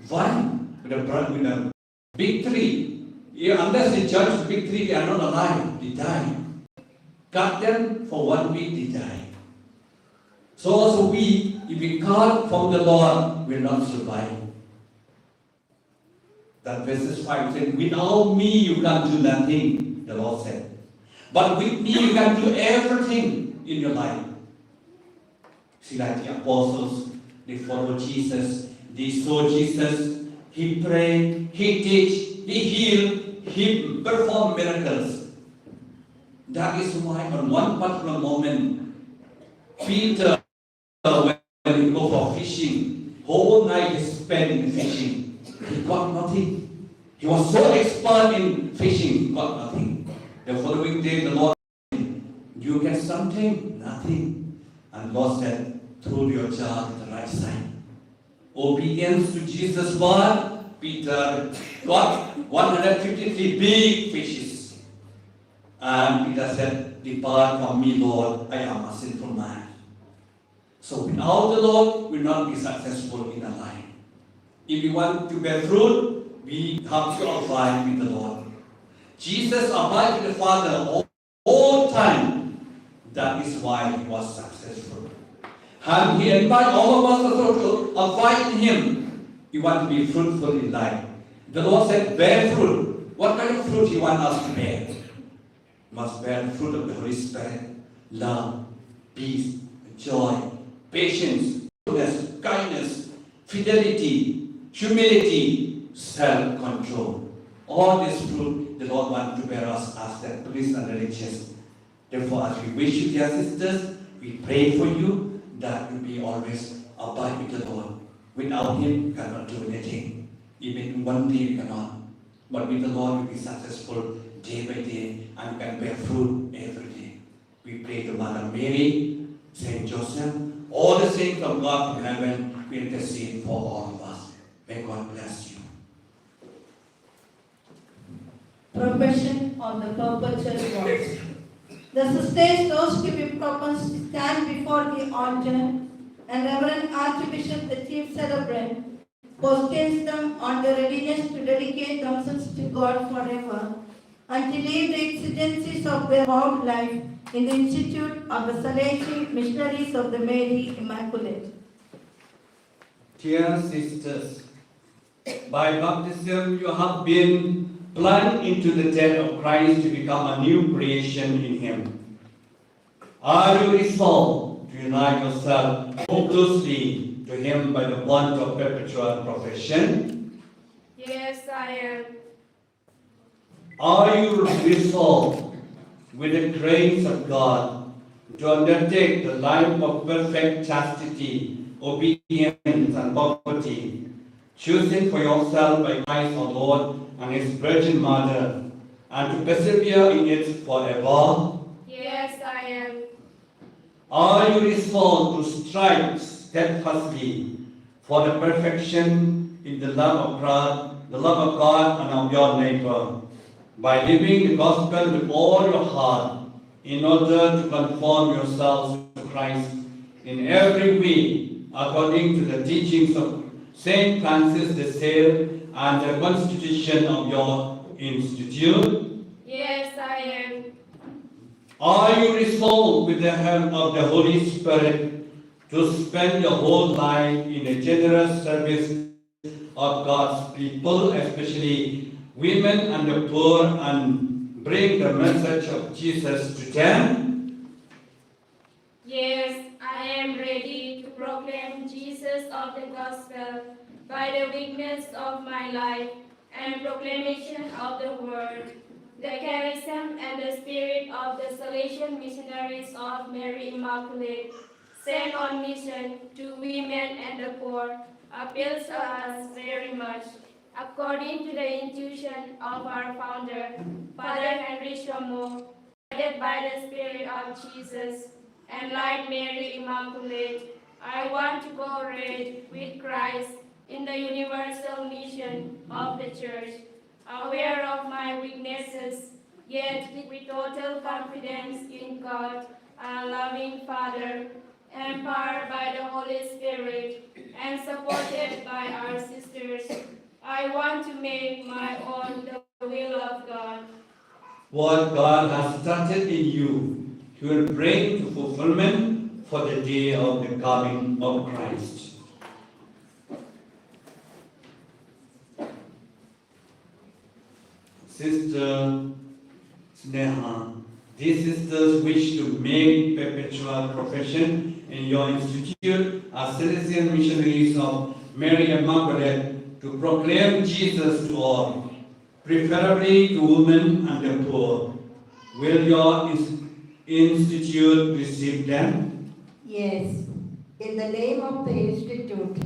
vine, with the big tree. Unless they judge the big tree, they are not alive, they die. Cut them for 1 week, they die. So also we, if we cut from the Lord, will not survive. That verses 5 said, without me you can do nothing, the Lord said. But with me you can do everything in your life. See, like the apostles, they follow Jesus, they saw Jesus, he prayed, he teach, he healed, he performed miracles. That is why on one particular moment, Peter, when he go for fishing, whole night he spent in fishing. He got nothing. He was so expert in fishing, he got nothing. The following day, the Lord said, you get something? Nothing. And God said, throw your jar to the right side. Obedience to Jesus' word, Peter got 153 big fishes. And Peter said, depart from me, Lord, I am a sinful man. So without the Lord, we will not be successful in our life. If we want to bear fruit, we have to abide with the Lord. Jesus abided with the Father all time. That is why he was successful. And he invited all of us also to abide in him. We want to be fruitful in life. The Lord said, bear fruit. What kind of fruit he wants us to bear? We must bear the fruit of the Holy Spirit. Love, peace, joy, patience, goodness, kindness, fidelity, humility, self-control. All this fruit the Lord wants to bear us as the priests and the religious. Therefore, as we wish you, dear sisters, we pray for you that you be always abide with the Lord. Without him, you cannot do anything. Even one day you cannot. But with the Lord, you will be successful day by day and you can bear fruit every day. We pray to Mother Mary, Saint Joseph, all the saints of God from heaven, we intercede for all of us. May God bless you. Profession of the Perpetual Voice. The sisters those to be proposed stand before the altar, and Reverend Archbishop, the chief celebrant, postulates them on the readiness to dedicate themselves to God forever, and to leave the exigencies of their vowed life in the Institute of the Salesian Missionaries of the Mary Immaculate. Dear sisters, by baptism you have been plunged into the death of Christ to become a new creation in him. Are you resolved to unite yourself more closely to him by the bond of perpetual profession? Yes, I am. Are you resolved with the grace of God to undertake the life of perfect chastity, obedience and poverty, choosing for yourself by Christ our Lord and his Virgin Mother, and to persevere in it forever? Yes, I am. Are you resolved to strive steadfastly for the perfection in the love of God and of your neighbor, by living the gospel with all your heart, in order to conform yourselves to Christ in every way, according to the teachings of Saint Francis de Sales and the constitution of your institute? Yes, I am. Are you resolved with the help of the Holy Spirit to spend your whole life in a generous service of God's people, especially women and the poor, and bring the message of Jesus to them? Yes, I am ready to proclaim Jesus of the gospel by the witness of my life and proclamation of the word, the charism and the spirit of the Salesian missionaries of Mary Immaculate, sent on mission to women and the poor, appeals to us very much, according to the intuition of our founder, Father Henry Shomo, guided by the Spirit of Jesus, and like Mary Immaculate, I want to cooperate with Christ in the universal mission of the Church, aware of my weaknesses, yet with total confidence in God, our loving Father, empowered by the Holy Spirit and supported by our sisters, I want to make my own the will of God. What God has started in you, He will bring to fulfillment for the day of the coming of Christ. Sister Sneha, these sisters wish to make perpetual profession in your institute as Salesian missionaries of Mary and Margaret to proclaim Jesus to all, preferably to women and the poor. Will your institute receive them? Yes, in the name of the Institute,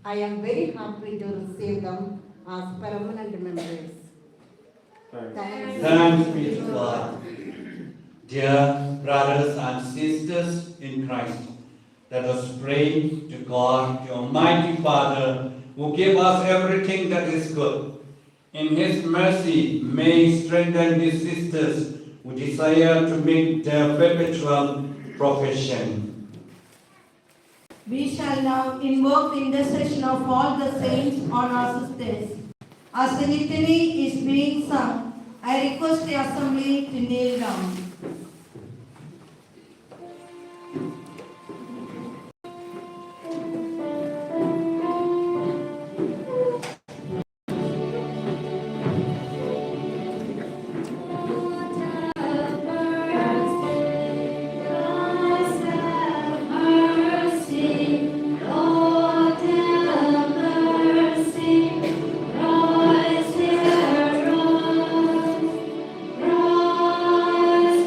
I am very happy to receive them as permanent members. Thanks be to God. Dear brothers and sisters in Christ, let us pray to God, the Almighty Father, who gave us everything that is good. In His mercy, may He strengthen His sisters who desire to make their perpetual profession. We shall now invoke the intercession of all the saints on our sisters. As the litany is being sung, I request the assembly to kneel down. Rise,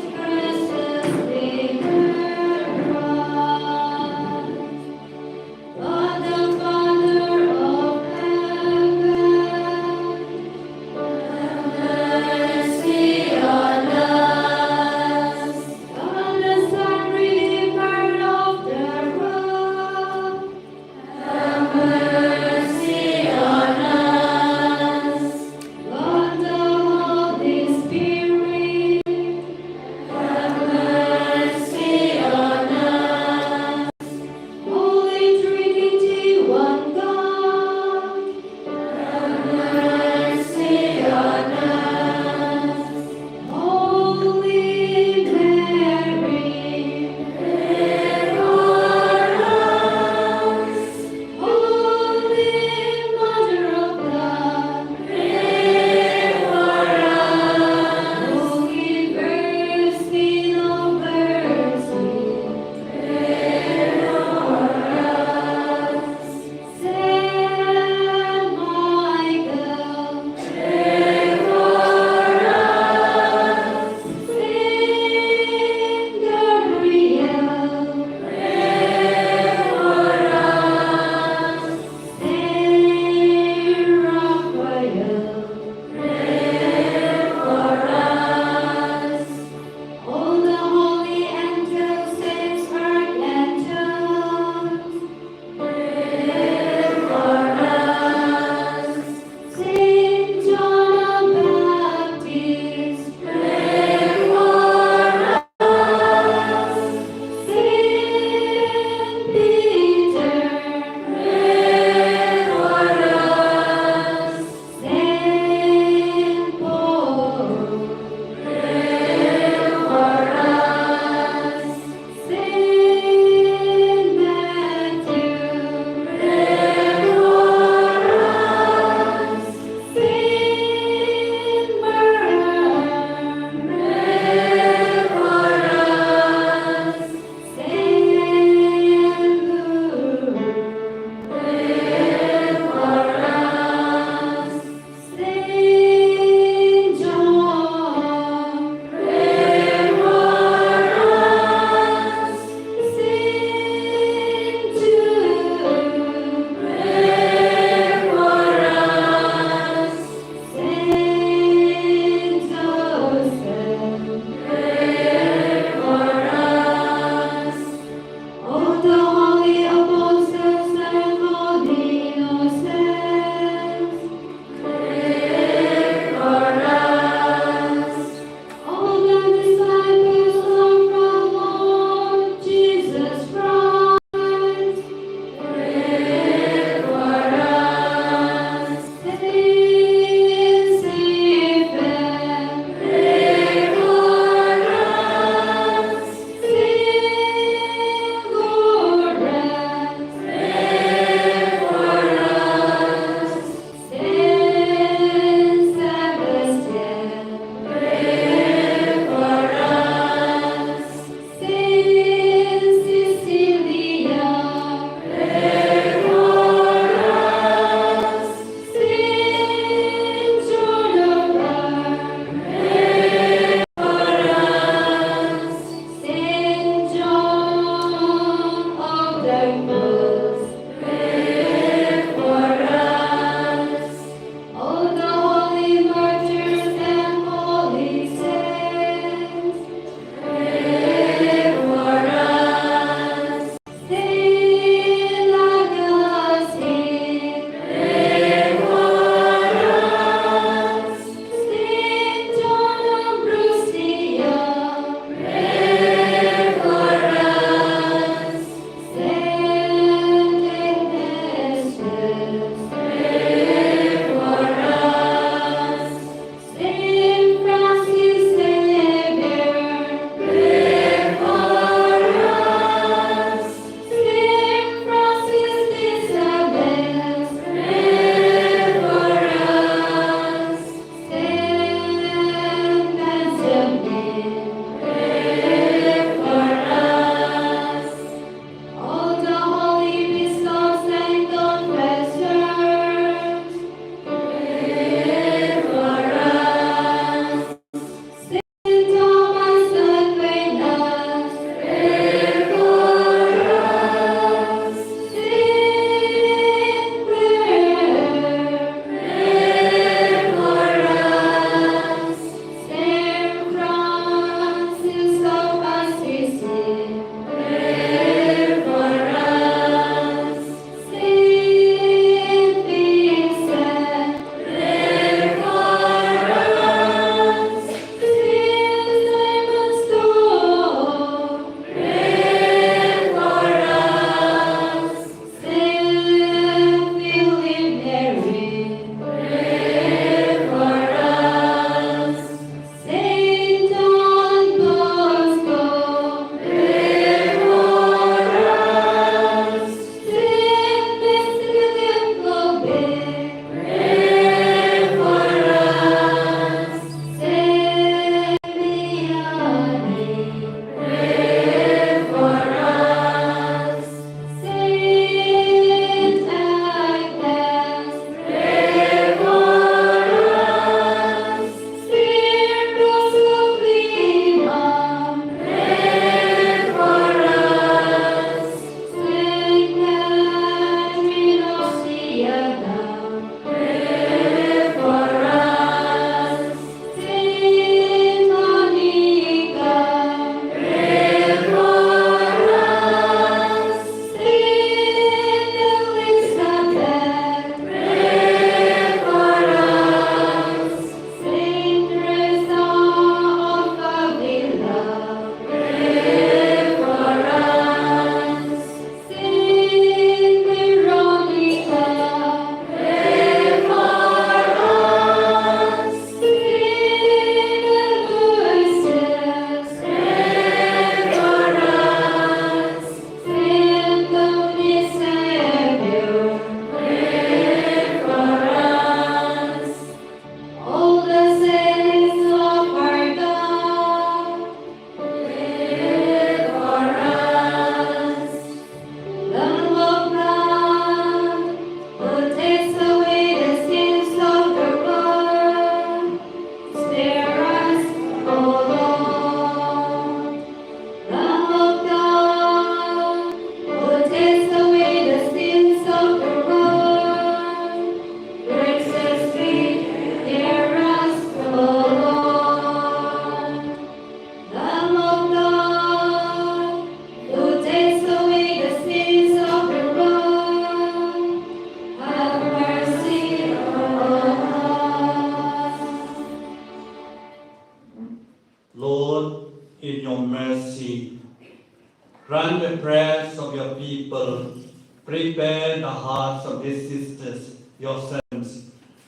Grant the prayers of your people. Prepare the hearts of these sisters, your servants,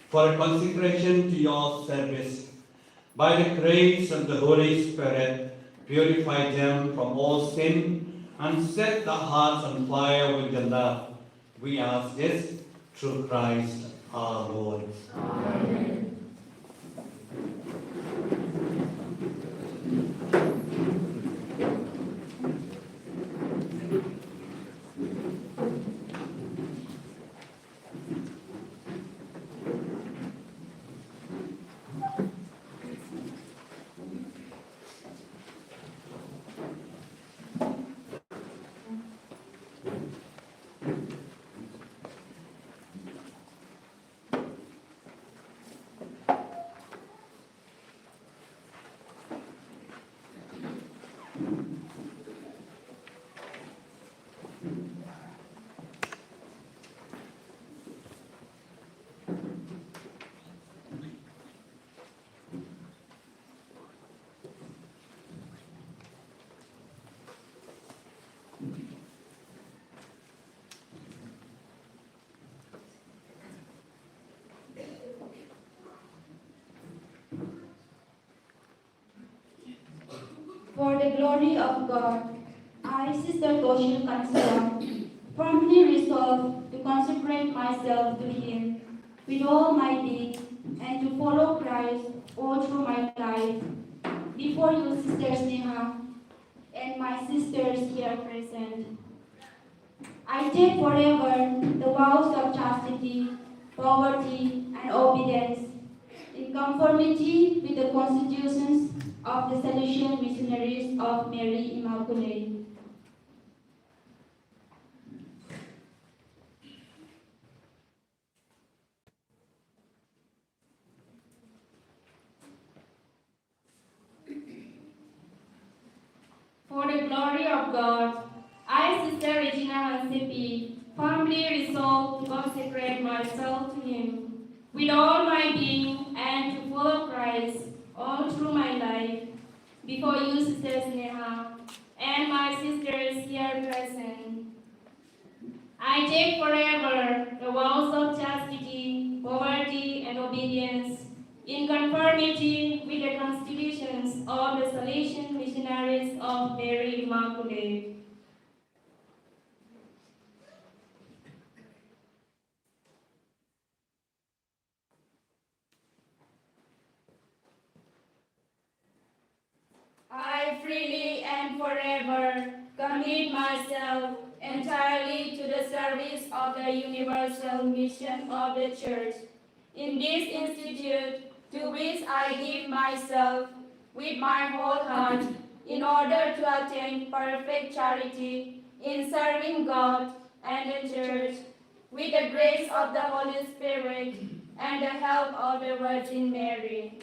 for consecration to your service. By the grace of the Holy Spirit, purify them from all sin and set the hearts on fire with your love. We ask this through Christ our Lord. For the glory of God, I, Sister Toshil Kanshouwa, firmly resolve to consecrate myself to Him with all my being and to follow Christ all through my life. Before you, Sister Neha, and my sisters here present, I take forever the vows of chastity, poverty, and obedience in conformity with the constitutions of the Salesian Missionaries of Mary Immaculate. For the glory of God, I, Sister Regina, firmly resolve to consecrate myself to Him with all my being and to follow Christ all through my life. Before you, Sister Neha, and my sisters here present, I take forever the vows of chastity, poverty, and obedience in conformity with the constitutions of the Salesian Missionaries of Mary Immaculate. I freely and forever commit myself entirely to the service of the universal mission of the Church in this institute, to which I give myself with my whole heart in order to attain perfect charity in serving God and the Church with the grace of the Holy Spirit and the help of the Virgin Mary.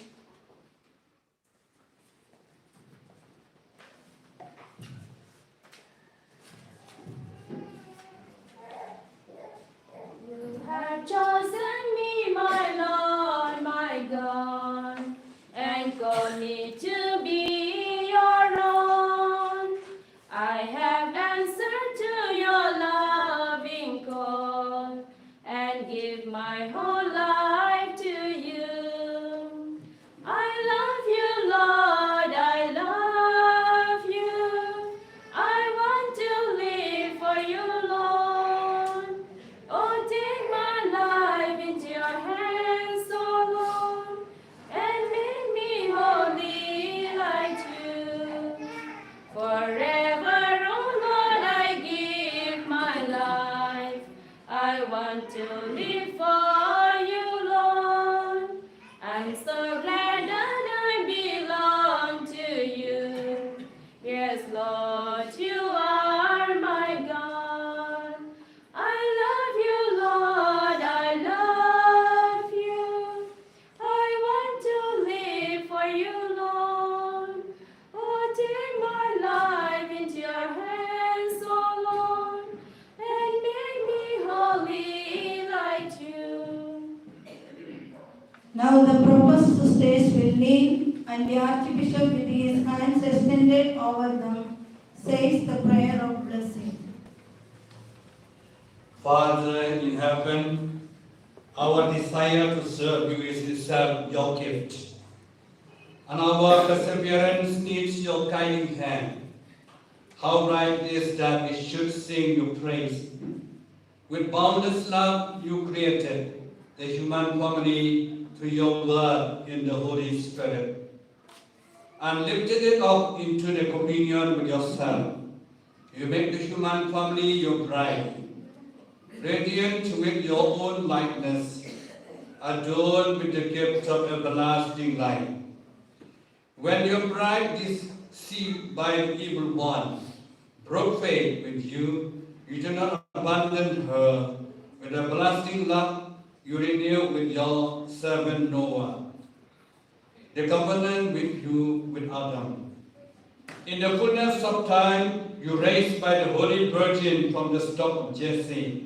You have chosen me, my Lord, my God, and called me to be your own. I have answered to your loving call and give my whole life to you. I love you, Lord, I love you. I want to live for you, Lord. Oh, take my life into your hands, oh Lord, and make me holy like you. Forever, oh Lord, I give my life. I want to live for you, Lord. I'm so glad that I belong to you. Yes, Lord, you are my God. I love you, Lord, I love you. I want to live for you, Lord. Oh, take my life into your hands, oh Lord, and make me holy like you. Now the proposed states will leave, and the Archbishop with his hands extended over them says the prayer of Father in heaven, our desire to serve you is itself your gift, and our perseverance needs your guiding hand. How right it is that we should sing your praise. With boundless love, you created the human family through your word in the Holy Spirit, and lifted it up into the communion with yourself. You make the human family your bride, radiant with your own likeness, adorned with the gift of everlasting life. When your bride, deceived by the evil one, broke faith with you, you do not abandon her. With everlasting love, you renew with your servant Noah the covenant with you with Adam. In the fullness of time, you raised by the Holy Virgin from the stock of Jesse.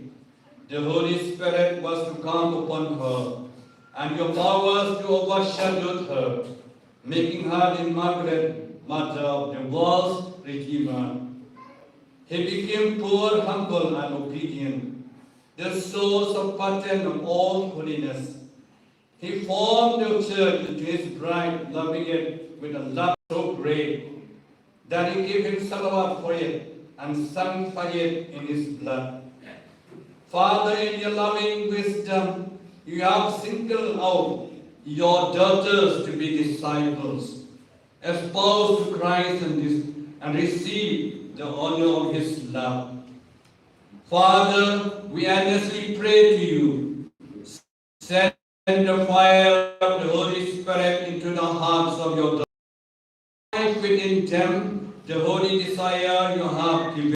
The Holy Spirit was to come upon her, and your powers to overshadow her, making her the Immaculate Mother of the world's Redeemer. He became poor, humble, and obedient, the source of pattern of all holiness. He formed the church into his bride, loving it with a love so great that he gave himself up for it and sanctified it in his blood. Father, in your loving wisdom, you have singled out your daughters to be disciples, espoused to Christ and receive the honor of his love. Father, we earnestly pray to you, send the fire of the Holy Spirit into the hearts of your daughters. Life within them the holy desire you have given.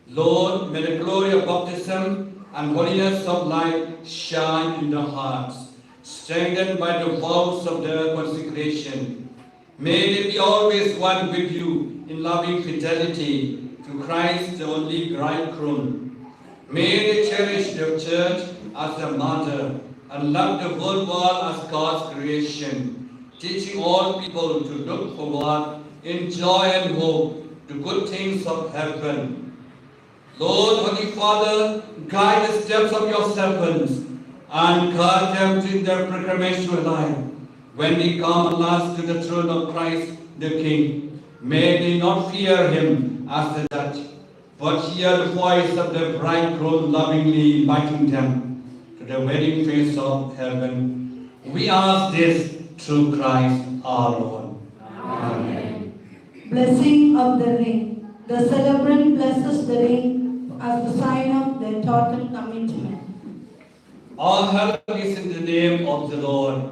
Lord, may the glory of baptism and holiness of life shine in their hearts, strengthened by the vows of their consecration. May they be always one with you in loving fidelity to Christ, the only bridegroom. May they cherish the church as their mother and love the whole world as God's creation, teaching all people to look forward in joy and hope to good things of heaven. Lord, Holy Father, guide the steps of your servants and guard them in their proclamation life. When they come at last to the throne of Christ the King, may they not fear him as the judge, but hear the voice of the bridegroom lovingly inviting them to the wedding feast of heaven. We ask this through Christ our Lord. Amen. Blessing of the ring. The celebrant blesses the ring as the sign of their total commitment. All help is in the name of the Lord.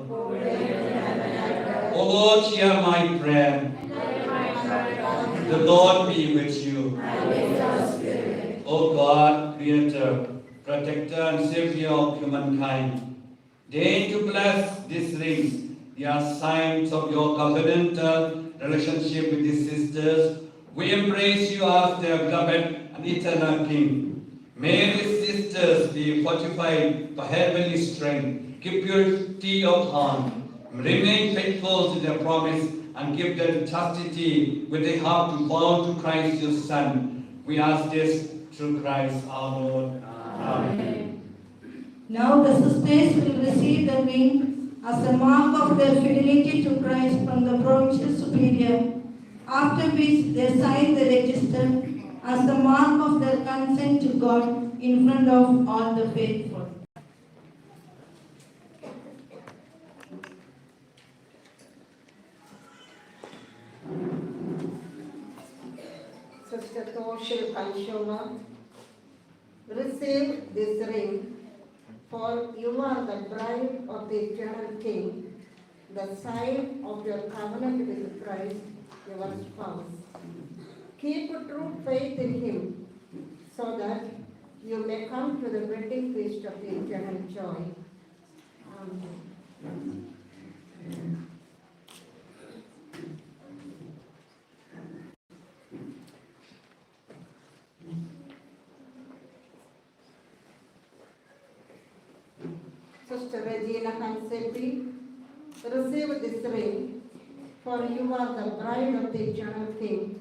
O Lord, hear my prayer. The Lord be with you. O God, Creator, Protector, and Savior of humankind, deign to bless these rings. They are signs of your covenantal relationship with these sisters. We embrace you as their beloved and eternal King. May these sisters be fortified by heavenly strength, keep purity of heart, remain faithful to their promise, and give them chastity when they have to bow to Christ your Son. We ask this through Christ our Lord. Amen. Now the sisters will receive the ring as a mark of their fidelity to Christ from the Provincial Superior, after which they sign the register as the mark of their consent to God in front of all the faithful. Sister Toshil Kanshouwa, receive this ring, for you are the bride of the eternal King, the sign of your covenant with Christ, your spouse. Keep a true faith in him, so that you may come to the wedding feast of the eternal joy. Amen. Sister Regina, receive this ring, for you are the bride of the eternal King,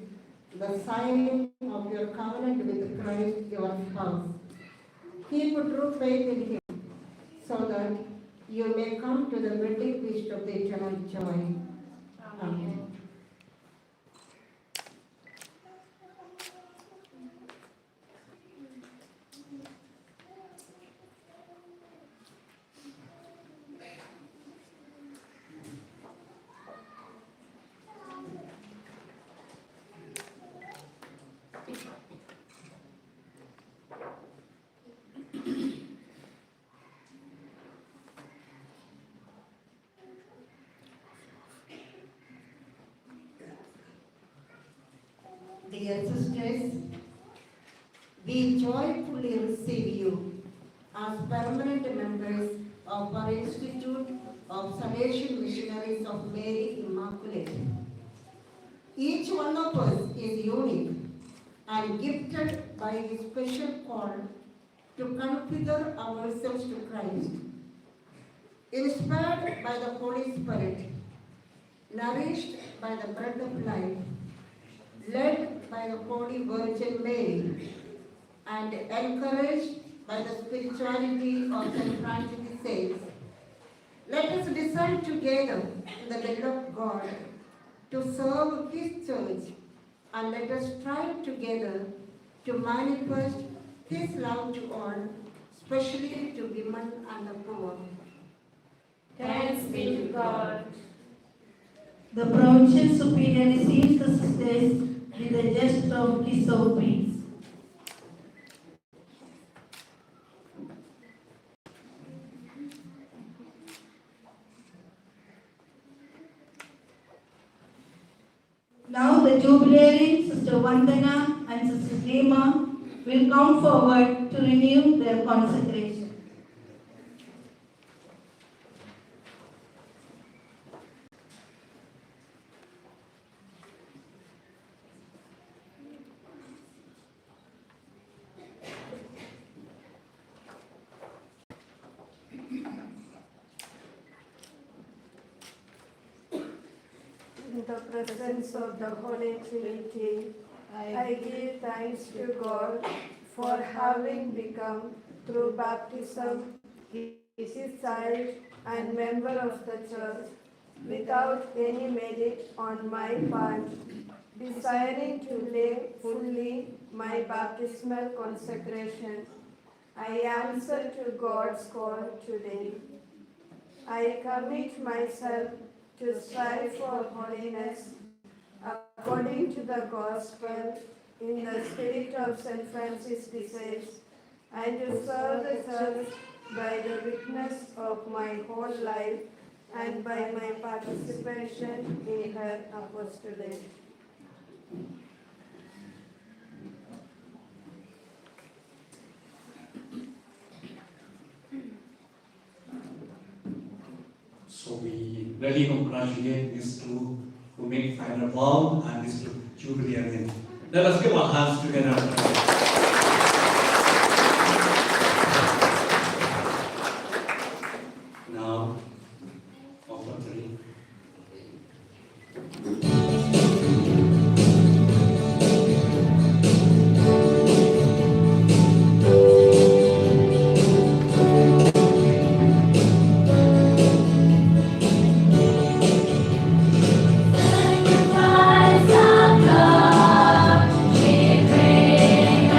the sign of your covenant with Christ, your spouse. keep true faith in him, so that you may come to the wedding feast of the eternal joy. Amen. Dear sisters, we joyfully receive you as permanent members of our Institute of Salvation Missionaries of Mary Immaculate. Each one of us is unique and gifted by a special call to configure ourselves to Christ. Inspired by the Holy Spirit, nourished by the bread of life, led by the Holy Virgin Mary, and encouraged by the spirituality of St. Francis de Sales, let us decide together in the will of God to serve His church, and let us strive together to manifest His love to all, especially to women and the poor. Thanks be to God. The Provincial Superior receives the sisters with a gesture of kiss of peace. Now the Jubilarian, Sister Vandana and Sister Leema, will come forward to renew their consecration. In the presence of the Holy Trinity, I give thanks to God for having become, through baptism, His child and member of the Church, without any merit on my part, desiring to live fully my baptismal consecration. I answer to God's call today. I commit myself to strive for holiness according to the gospel in the spirit of St. Francis de Sales, and to serve the church by the witness of my whole life and by my participation in her apostolate. So we really congratulate these two who make final vow and these two Jubilearians. Let us give our hands together. Now, offertory. Sacrifice of love, we bring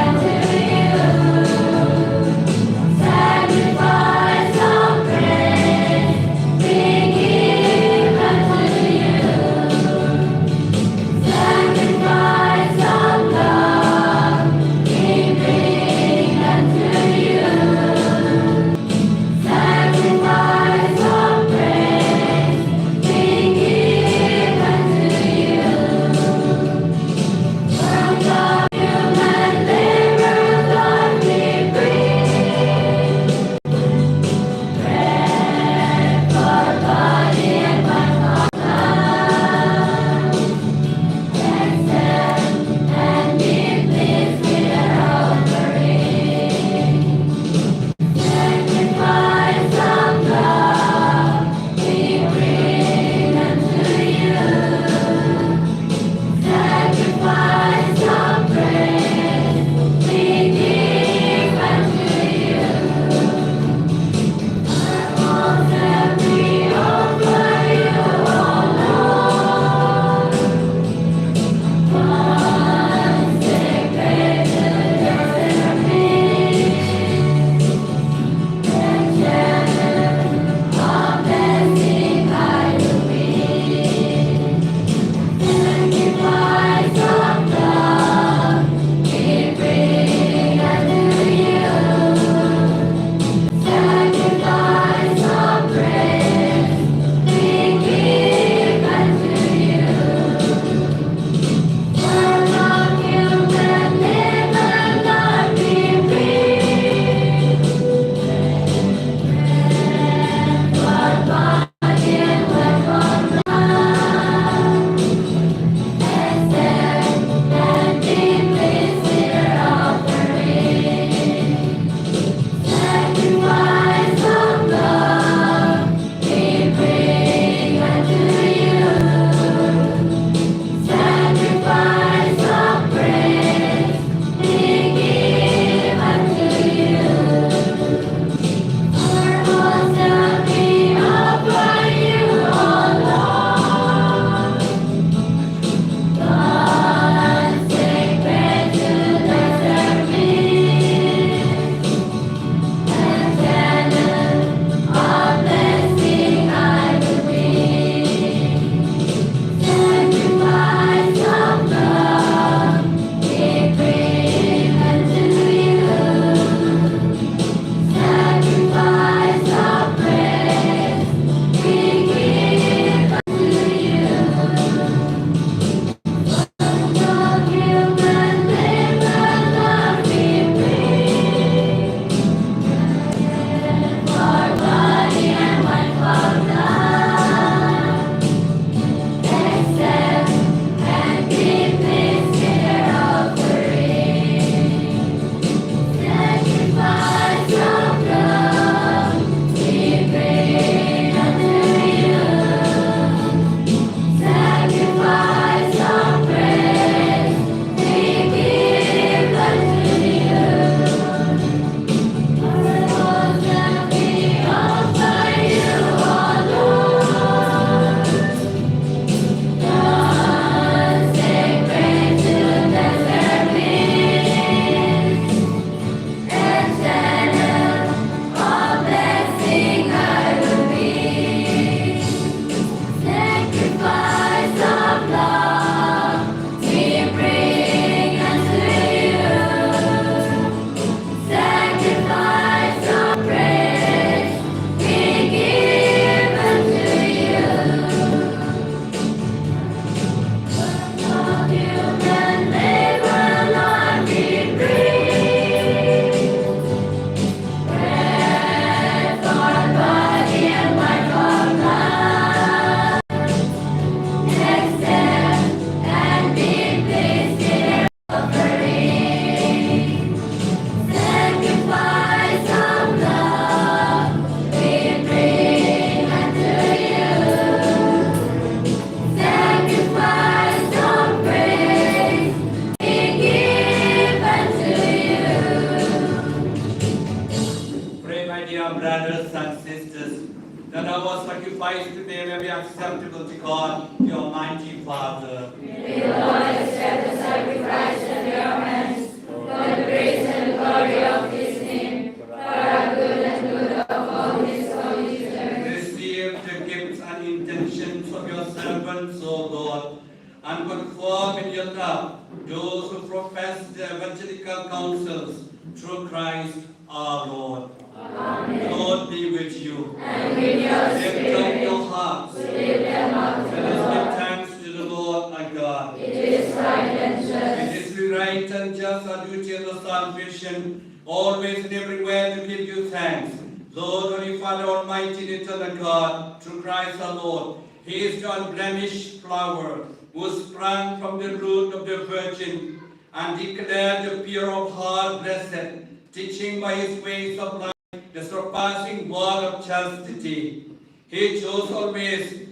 that our sacrifice today may be acceptable to God, the Almighty Father. May the Lord accept the sacrifice at your hands, for the praise and glory of his name, for our good and good of all his holy church. Receive the gifts and intentions of your servants, O Lord, and conform in your love those who profess the evangelical counsels through Christ our Lord. Amen. The Lord be with you. And with your spirit. Lift up your hearts. Lift them up to Let the us Lord. give thanks to the Lord our God. It is right and just. It is right and just our duty and our salvation, always and everywhere to give you thanks. Lord, Holy Father, Almighty and eternal God, through Christ our Lord, he is the unblemished flower who sprang from the root of the Virgin and declared the pure of heart blessed, teaching by his ways of life the surpassing word of chastity. He chose always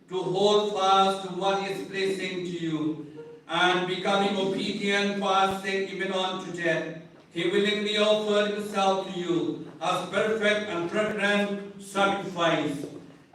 to hold fast to what is pleasing to you, and becoming obedient for our sake even unto death, he willingly offered himself to you as perfect and fragrant sacrifice.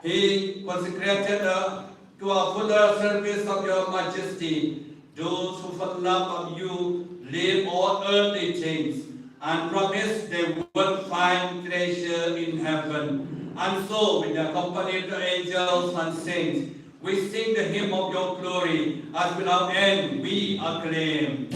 He consecrated to a fuller service of your majesty those who for love of you leave all earthly things and promise they will find treasure in heaven. And so, with the company of the angels and saints, we sing the hymn of your glory, as without end we acclaim.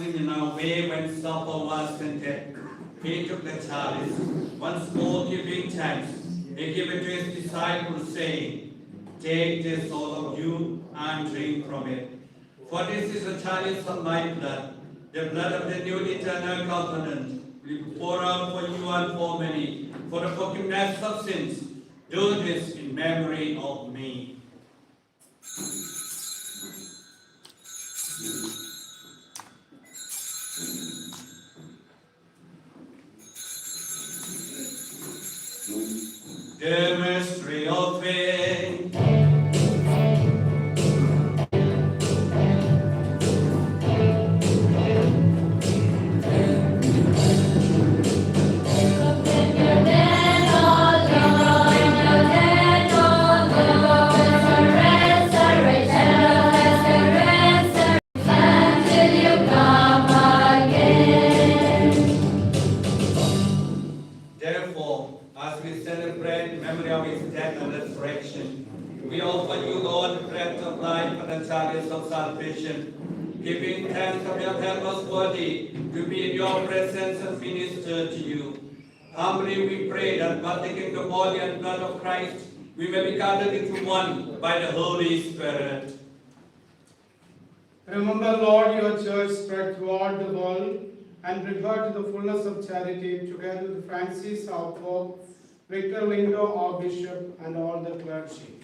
In our way, when supper was ended, he took the chalice, once more giving thanks. He gave it to his disciples, saying, "Take this, all of you, and drink from it. For this is the chalice of my blood, the blood of the new eternal covenant, will be poured out for you and for many, for the forgiveness of sins. Do this in memory of me." The mystery of faith. Your dead, oh Lord, your dead, oh Lord. potentialities of salvation. Giving thanks of your help us worthy to be in your presence and minister to you. Humbly we pray that partaking the body and blood of Christ, we may be gathered into one by the Holy Spirit. Remember, Lord, your church spread throughout the world and bring her to the fullness of charity, together with Francis, our Pope, Victor Lyngdoh, our Bishop, and all the clergy.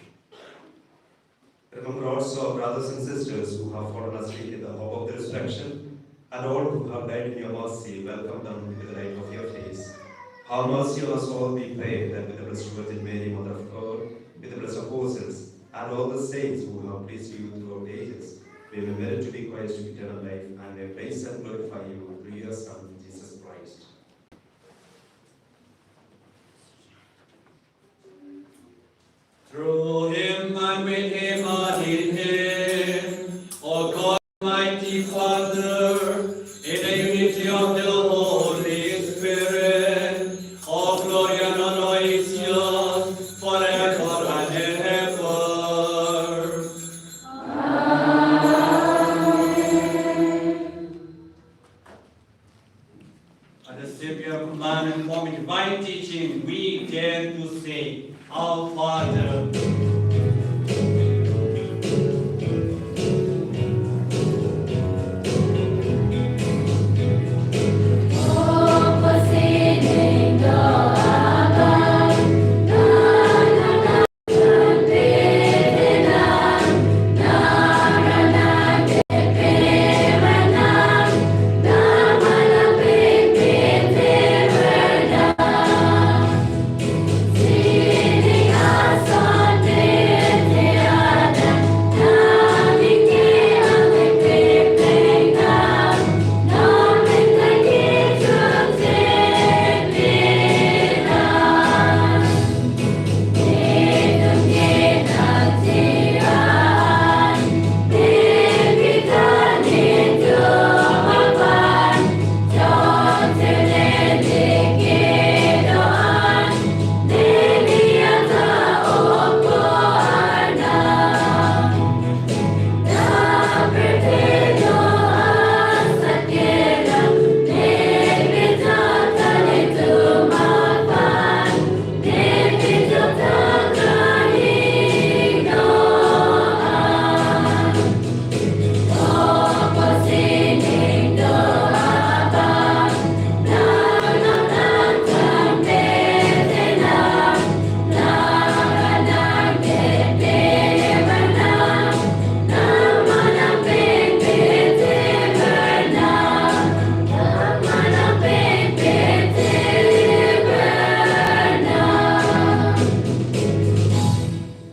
Remember also our brothers and sisters who have fallen asleep in the hope of the resurrection, and all who have died in your mercy. Welcome them with the light of your face. Have mercy on us all, we pray, that with the Blessed Virgin Mary, Mother of God, with the blessed apostles, and all the saints who have pleased you throughout the ages, we may merit to be Christ to eternal life, and may praise and glorify you through your Son, Jesus Christ. Through him and with him and in him, O God, mighty Father, in the unity of the Holy Spirit, all glory and honor is yours forever and ever. At the Savior command and form divine teaching, we dare to say, Our Father,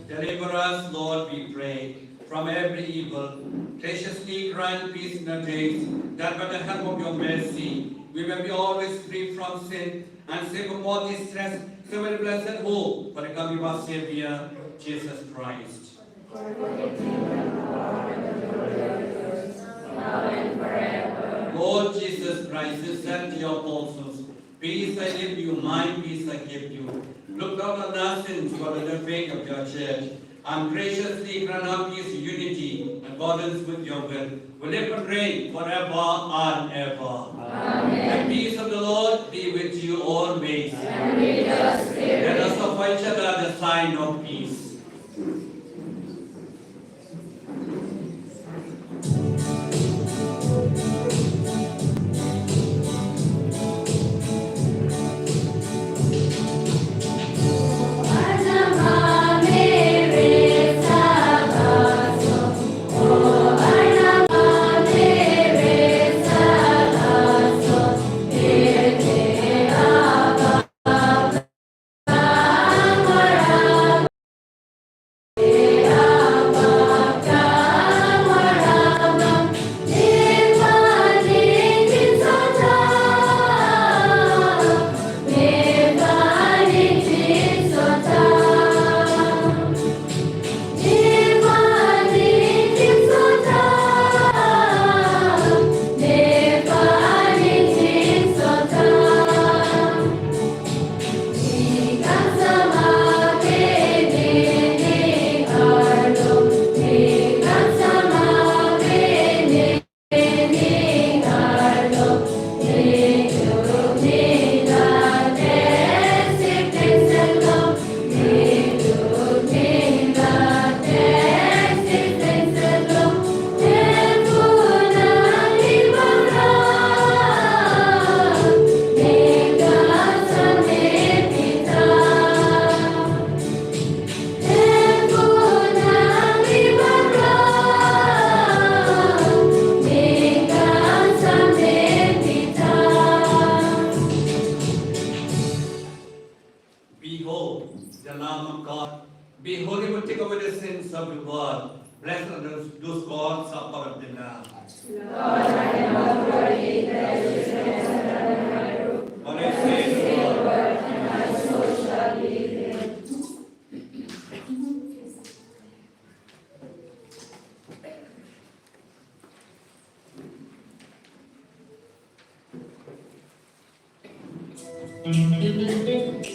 deliver us, Lord, we pray, from every evil. Graciously grant peace in our days, that by the help of your mercy, we may be always free from sin and safe from all distress, so very blessed hope for the coming of our Savior, Jesus Christ. Lord Jesus Christ, you said to your apostles, peace I give you, my peace I give you. Look down on us and for the faith of your church, and graciously grant our peace, unity, and accordance with your will. Will live and reign forever and ever. Amen. The peace of the Lord be with you always. And with your spirit. Let us offer each other the sign of peace. readings of the word. Bless those gods of our dinner. Lord, I am not worthy that you should enter my roof. But I say the word, and my soul shall be healed. Thank you.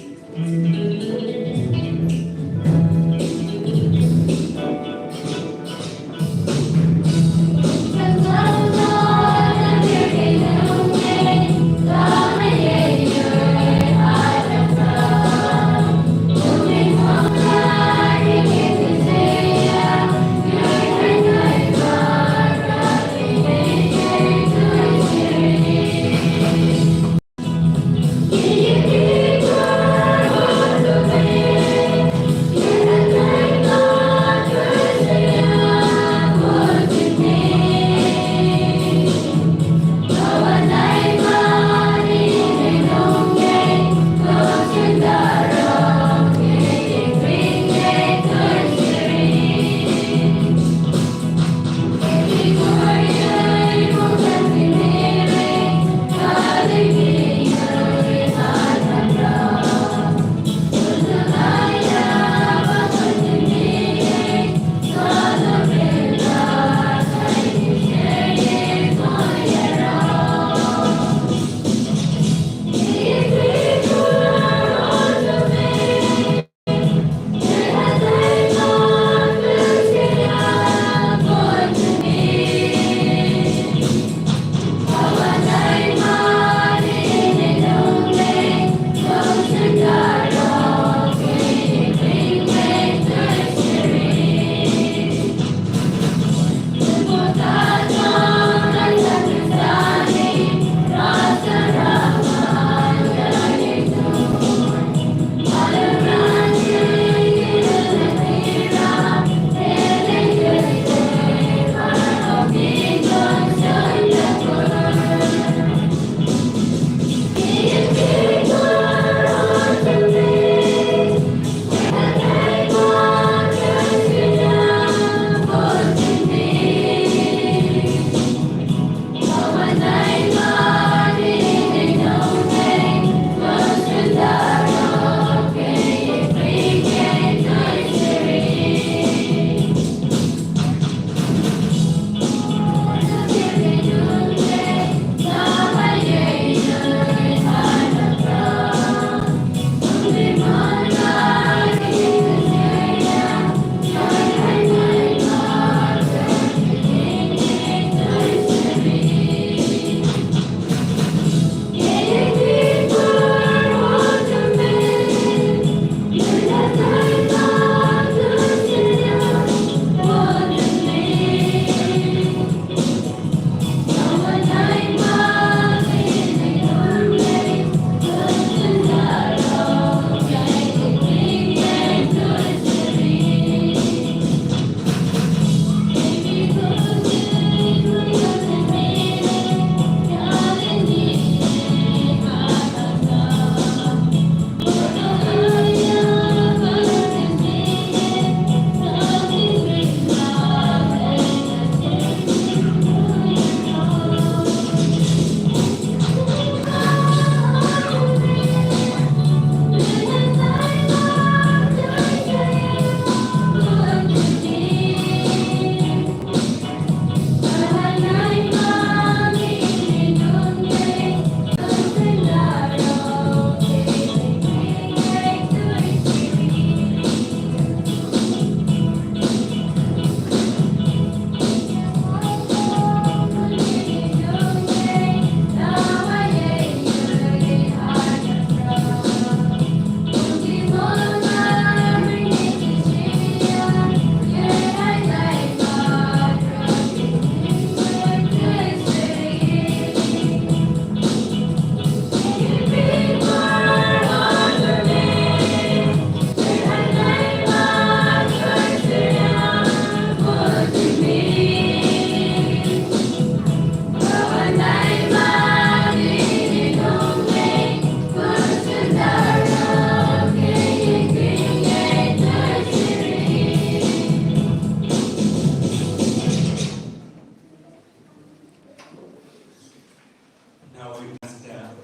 Now we can stand.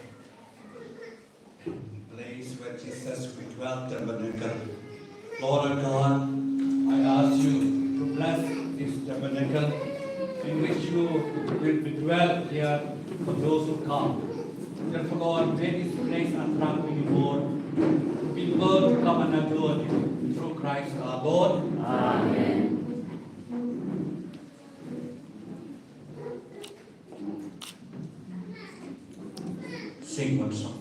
Place where Jesus we dwelt tabernacle. Lord our God, I ask you to bless this tabernacle in which you will be dwelt here for those who come. Therefore, Lord, may this place attract many more people to come and adore you through Christ our Lord. Amen. Sing one song.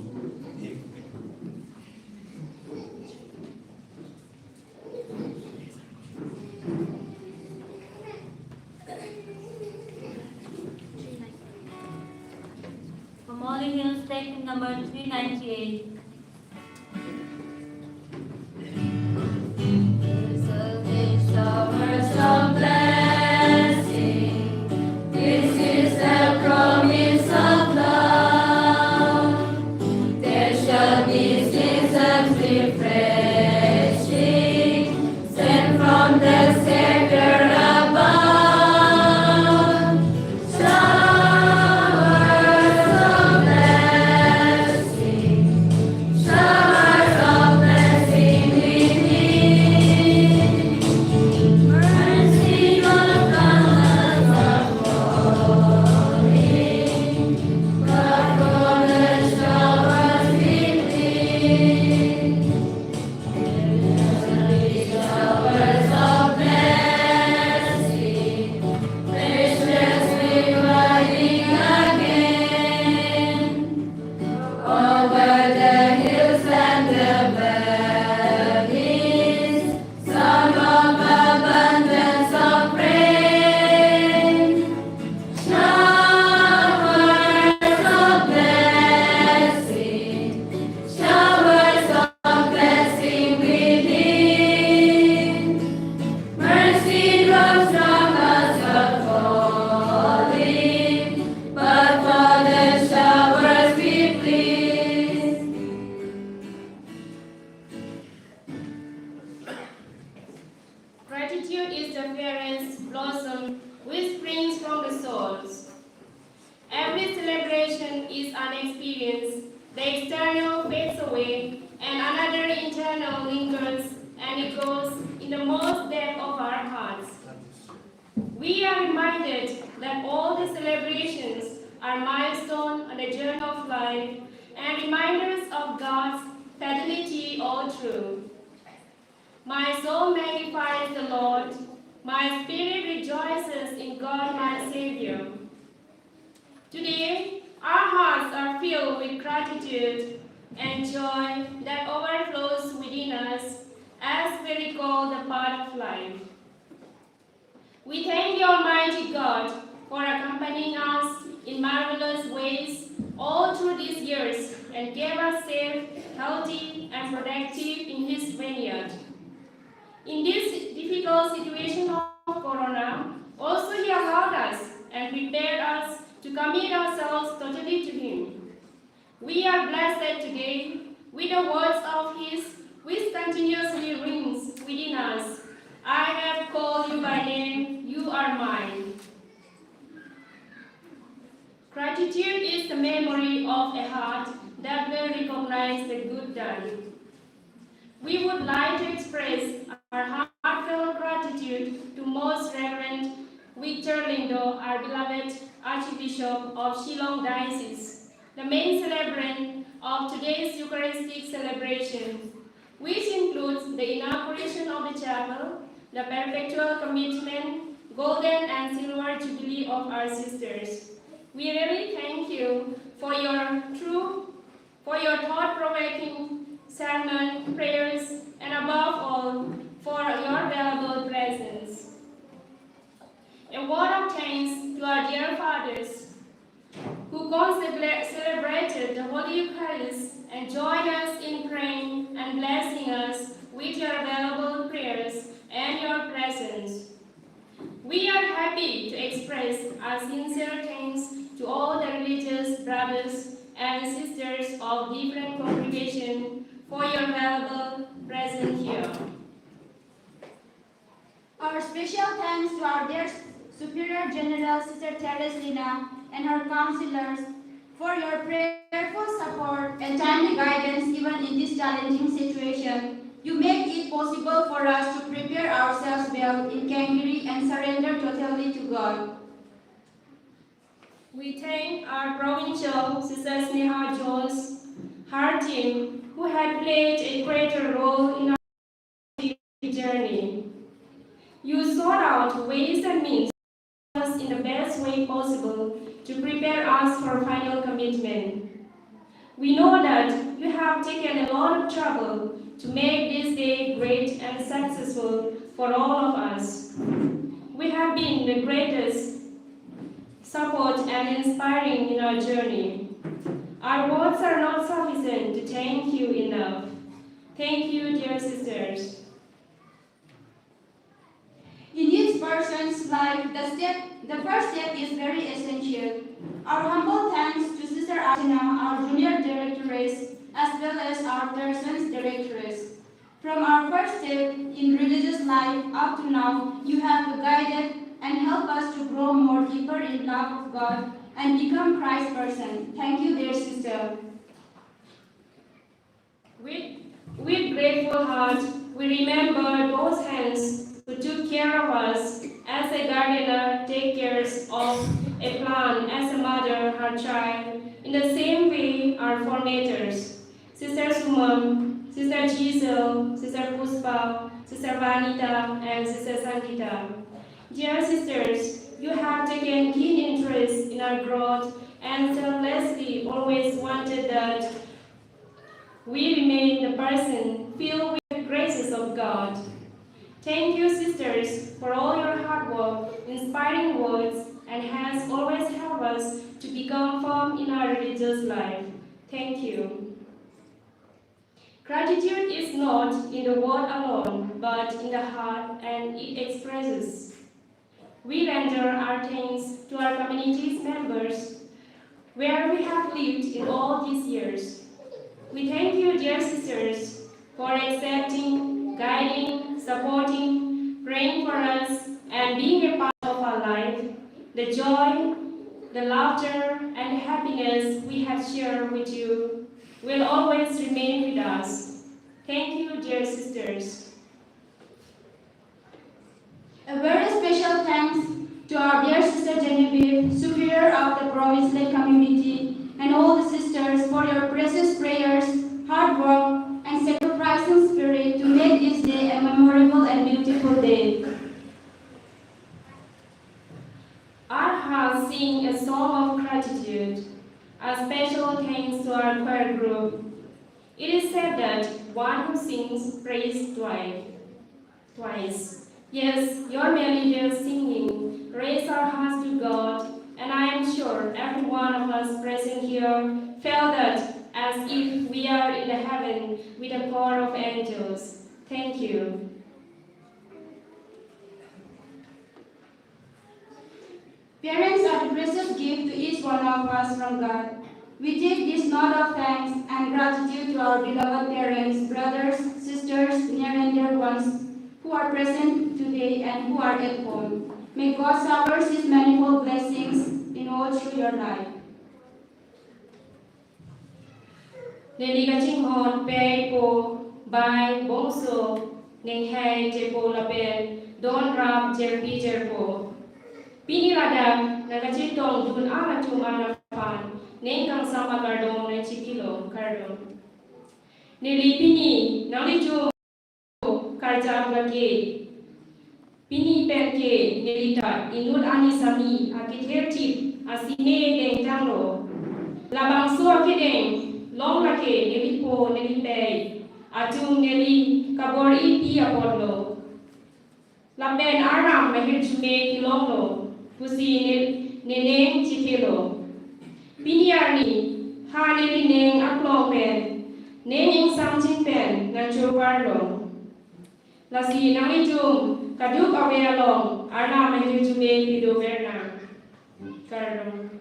Molly Hills, take number 398. Showers of blessing, this is the promise of love. There shall be seasons refreshing, sent from the Savior above. Gratitude is the fairest blossom which springs from the souls. Every celebration is an experience. The external fades away, and another internal lingers and echoes in the most depth of our hearts. We are reminded that all the celebrations are milestones on the journey of life and reminders of God's fidelity all through. My soul magnifies the Lord. My spirit rejoices in God my Savior. Today, our hearts are filled with gratitude and joy that overflows within us as we recall the path of life. We thank the Almighty God for accompanying us in marvelous ways all through these years and gave us safe, healthy, and productive in His vineyard. In this difficult situation of Corona, also He allowed us and prepared us to commit ourselves totally to Him. We are blessed today with the words of His which continuously rings within us. I have called you by name, you are mine. Gratitude is the memory of a heart that will recognize the good done. We would like to express our heartfelt gratitude to Most Reverend Victor Lyngdoh, our beloved Archbishop of Shillong Diocese, the main celebrant of today's Eucharistic celebration, which includes the inauguration of the chapel, the Perpetual commitment, Golden and Silver Jubilee of our sisters. We really thank you for your thought-provoking sermon, prayers, and above all, for your valuable presence. A word of thanks to our dear fathers who celebrated the Holy Eucharist and joined us in praying and blessing us with your valuable prayers and your presence. We are happy to express our sincere thanks to all the religious brothers and sisters of different congregations for your valuable presence here. Our special thanks to our dear Superior General Sister Teres Lina and her counselors for your prayerful support and timely guidance even in this challenging situation. You make it possible for us to prepare ourselves well in Kangiri and surrender totally to God. We thank our provincial Sister Sneha Jones, her team, who had played a greater role in our journey. You sought out ways and means us in the best way possible to prepare us for final commitment. We know that you have taken a lot of trouble to make this day great and successful for all of us. We have been the greatest support and inspiring in our journey. Our words are not sufficient to thank you enough. Thank you, dear sisters. In each person's life, the first step is very essential. Our humble thanks to Sister Regina, our junior directress, as well as our persons directress. From our first step in religious life up to now, you have guided and helped us to grow more deeper in love of God and become Christ's person. Thank you, dear sister. With grateful heart, we remember those hands who took care of us as a gardener takes care of a plant as a mother her child. In the same way, our formators, Sister Sumam, Sister Giselle, Sister Puspa, Sister Vanita, and Sister Sangita. Dear sisters, you have taken keen interest in our growth and selflessly always wanted that we remain the person filled with the graces of God. Thank you, sisters, for all your hard work, inspiring words, and has always helped us to become firm in our religious life. Thank you. Gratitude is not in the word alone, but in the heart, and it expresses. We render our thanks to our community's members, where we have lived in all these years. We thank you, dear sisters, for accepting, guiding, supporting, praying for us, and being a part of our life. The joy, the laughter, and happiness we have shared with you will always remain with us. Thank you, dear sisters. A very special thanks to our dear Sister Genevieve, Superior of the Provincilate community, and all the sisters for your precious prayers, hard work, and sacrificing spirit to make this day a memorable and beautiful day. Our hearts sing a song of gratitude, a special thanks to our choir group. It is said that one who sings prays twice. Yes, your melodious singing raised our hearts to God, and I am sure every one of us present here felt that as if we are in the heaven with a choir of angels. Thank you. Parents are the precious gift to each one of us from God. We take this note of thanks and gratitude to our beloved parents, brothers, sisters, near and dear ones who are present today and who are at home. May God shower His manifold blessings in all through your life. Neliga Chinghon, Pei Po, Bai, Bongso, Neng Hai, Chaple Lapen, Don Rap, Jerpi Jerpo. Pini Radam, Nagachitong, Dun Amatum Anafan, Neng Kang Sama Cardon, and Chipilo, Cardon. Neli Pini, Nalijo, Karjam Gage, Pini Penke, Nelita, Inud Anisami, Akitertip, Asine Deng Tangro, Labang Suar Kedeng, Long Rake, Nelipo, Nelipay, Atung Neli, Kabori Pi Apollo, Laben Aram, Mahirchume, Ilonglo, Pusi Neneng Chipilo, Piniarni, Ha Neli Neng Aklong Pen, Neng Samchin Pen, Nancho Barlo, Lasi Nangijum, Kaduk Awealong, Arna Mahirchume, Pido Verna, Cardon.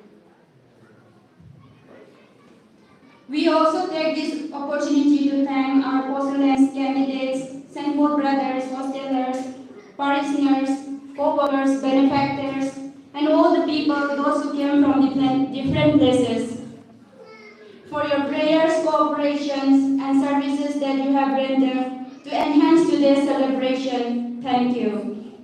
We also take this opportunity to thank our postulants, candidates, St. Paul brothers, hostelers, parishioners, co-workers, benefactors, and all the people, those who came from different places. cooperations and services that you have rendered to enhance today's celebration. Thank you.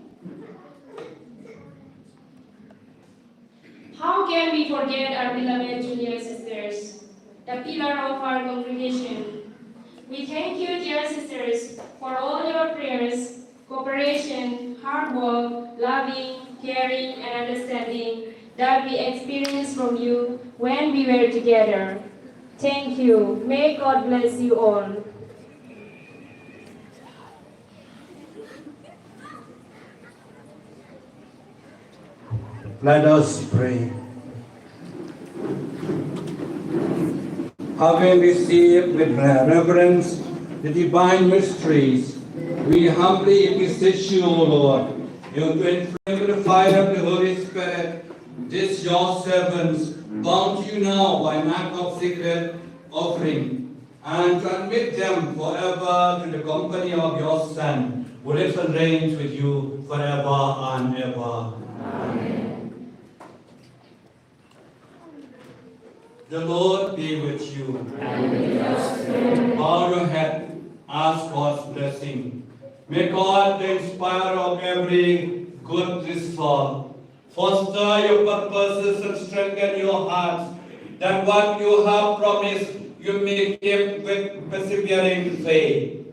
How can we forget our beloved junior sisters, the pillar of our congregation? We thank you, dear sisters, for all your prayers, cooperation, hard work, loving, caring, and understanding that we experienced from you when we were together. Thank you. May God bless you all. Let us pray. Having received with reverence the divine mysteries, we humbly beseech you, O Lord, you to inflame with the fire of the Holy Spirit this your servants, bound to you now by mark of secret offering, and to admit them forever to the company of your Son, who lives and reigns with you forever and ever. Amen. The Lord be with you. And with your spirit. Bow your head, ask God's blessing. May God, the inspirer of every good resolve, foster your purposes and strengthen your hearts, that what you have promised you may keep with persevering faith.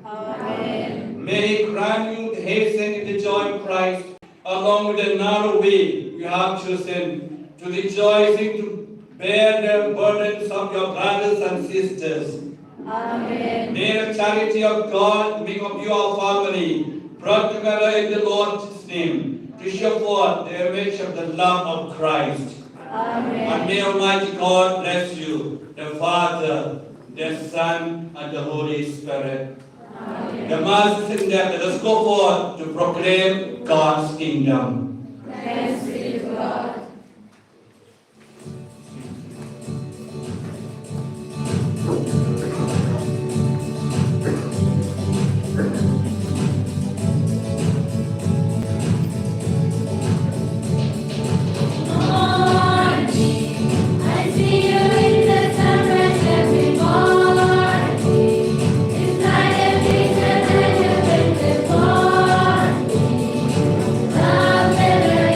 Amen. May He grant you hasten in the joy of Christ, along with the narrow way you have chosen, to rejoicing to bear the burdens of your brothers and sisters. Amen. May the charity of God make of you a family, brought together in the Lord's name, to show forth the image of the love of Christ. Amen. And may Almighty God bless you, the Father, the Son, and the Holy Spirit. Amen. The Mass is in death. Let us go forth to proclaim God's kingdom. Thanks be to God.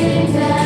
In the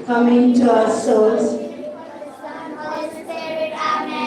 come into our souls,